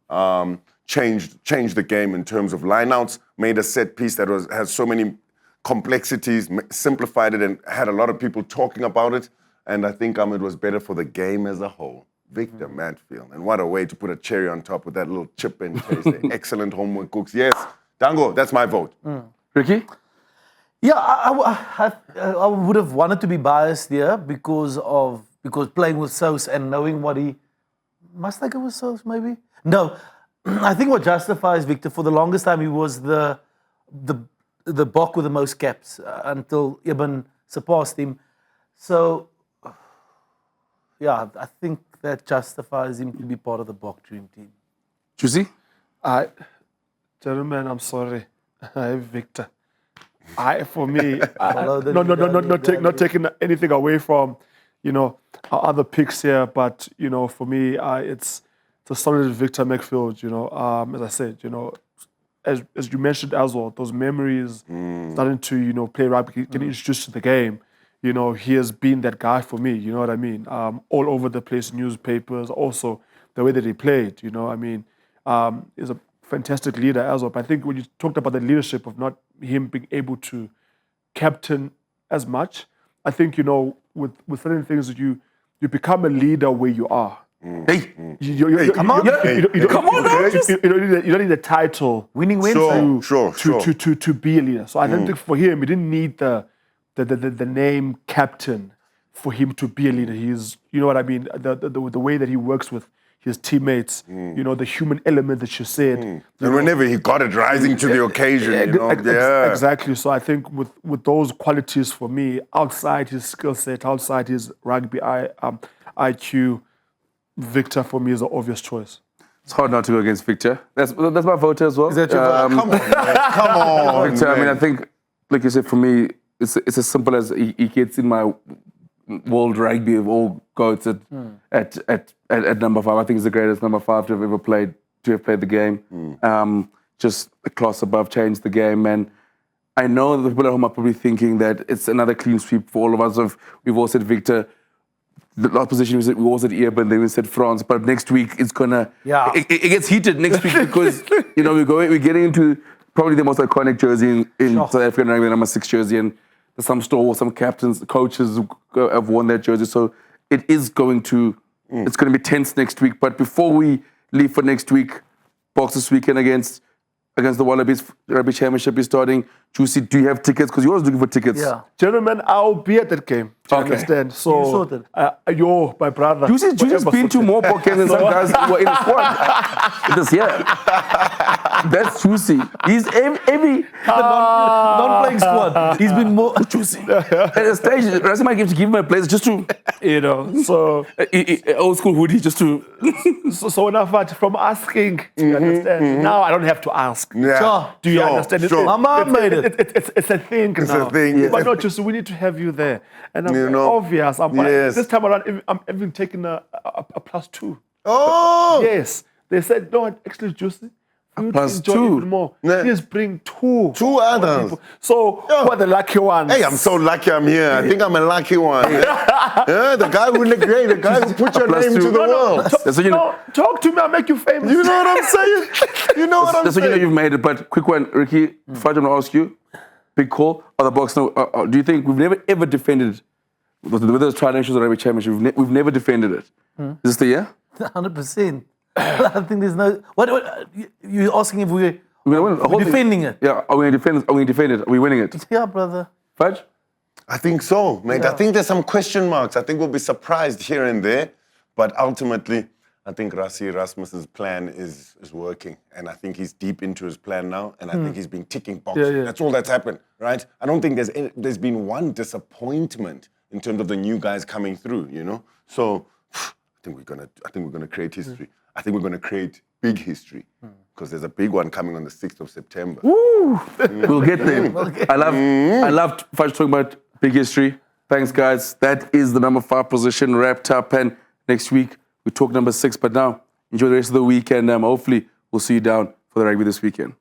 S3: Changed the game in terms of lineouts, made a set piece that has so many complexities, simplified it and had a lot of people talking about it. And I think it was better for the game as a whole. Victor Matfield. And what a way to put a cherry on top with that little chip and taste. Excellent homework, Cooks. Yes, Dango, that's my vote.
S1: Ricky?
S2: Yeah, I would have wanted to be biased here because playing with Sos and knowing what he... Must I go with Sos, maybe? No. I think what justifies Victor, for the longest time, he was the Bok with the most caps until Ibn surpassed him. So, yeah, I think that justifies him to be part of the Bok dream team.
S1: Juicy?
S4: Gentlemen, I'm sorry. Victor. For me, not taking anything away from, you know, our other picks here, but, you know, for me, it's a solid Victor Matfield, you know. As I said, you know, as you mentioned as well, those memories, starting to, you know, play rugby, getting introduced to the game, you know, he has been that guy for me, you know what I mean? All over the place, newspapers, also the way that he played, you know, I mean, is a fantastic leader as well. But I think when you talked about the leadership of not him being able to captain as much, I think, you know, with certain things that you become a leader where you are.
S1: Hey,
S2: Come on.
S4: You don't need a title.
S2: Winning wins.
S3: Sure.
S4: To be a leader. So I don't think for him, he didn't need the name captain for him to be a leader. He's, you know what I mean, the way that he works with his teammates, you know, the human element that you said.
S3: And whenever he got it rising to the occasion, you know.
S4: Exactly. So I think with those qualities for me, outside his skill set, outside his rugby IQ, Victor for me is an obvious choice.
S1: it's hard not to go against Victor. That's my vote as well.
S2: Is that your vote?
S3: Come on, man. Come on,
S1: Victor, I mean,
S3: man.
S1: I think, like you said, for me, it's as simple as he gets in my world rugby of all goats at number 5. I think he's the greatest number 5 to have played the game. Just a class above, changed the game. And I know the people at home are probably thinking that it's another clean sweep for all of us. We've all said Victor. The last position we all said Eben, then we said France. But next week it's gonna it gets heated next week because you know we're getting into probably the most iconic jersey in South African rugby, the number 6 jersey, and there's some some captains, coaches who have worn that jersey. So it is going to be tense next week. But before we leave for next week, Boxers weekend against against the Wallabies. Rugby Championship is starting. Juicy, do you have tickets? Because you're always looking for tickets.
S2: Yeah.
S4: Gentlemen, I'll be at that game. Do you
S1: Okay.
S4: understand? So,
S2: You sorted.
S4: Yo, my brother.
S1: Juicy's
S4: whatever
S1: been to
S4: sorted.
S1: more pockets than some guys who are in the squad this year. That's Juicy. He's every
S2: Non-playing squad. He's been more juicy.
S1: at a stage. Rassi might give him a place just to,
S4: You know, so
S1: old school hoodie, just to.
S4: so enough from asking. Do you understand? Now I don't have to ask.
S3: Yeah.
S2: Sure.
S4: Do you understand?
S3: Sure.
S2: Mama made it.
S4: It's a thing
S3: It's
S4: now.
S3: a thing.
S4: But not just, we need to have you there. And I'm
S3: You know,
S4: obvious.
S3: yes.
S4: This time around, I'm even taking a +2.
S3: Oh!
S4: Yes. They said, no, actually, Juicy, for you to
S1: +2.
S4: enjoy even more,
S3: Yeah.
S4: please bring two.
S3: Two others.
S4: people. So, who are the lucky ones?
S3: Hey, I'm so lucky I'm here. I think I'm a lucky one. Yeah, the guy who looked great, the guy who put your name
S1: +2.
S3: to the world.
S1: That's what you know.
S4: No, talk to me, I'll make you famous.
S3: You know what I'm saying? You know what I'm
S1: That's what you know
S3: saying?
S1: you've made it. But quick one, Ricky. Fudge, I'm gonna ask you. Big call. Or the box. No. Do you think we've never ever defended it? Whether it's tri-nations or Rugby Championship, we've never defended it. Is this the year?
S2: 100%. I think there's no. What you're asking if we're
S1: We're gonna win it. The whole thing.
S2: defending it?
S1: Yeah. Are we gonna defend it? Are we gonna defend it? Are we winning it?
S2: Yeah, brother.
S1: Fudge?
S3: I think so, mate. I think there's some question marks. I think we'll be surprised here and there. But ultimately, I think Rasmus's plan is working. And I think he's deep into his plan now. And I think he's been ticking boxes.
S4: Yeah.
S3: That's all that's happened, right? I don't think there's been one disappointment in terms of the new guys coming through, you know? So I think we're gonna create history. I think we're gonna create big history. Because there's a big one coming on the 6th of September.
S1: We'll get there. I loved Fudge talking about big history. Thanks, guys. That is the number 5 position wrapped up. And next week, we talk number 6. But now, enjoy the rest of the week. And hopefully, we'll see you down for the rugby this weekend.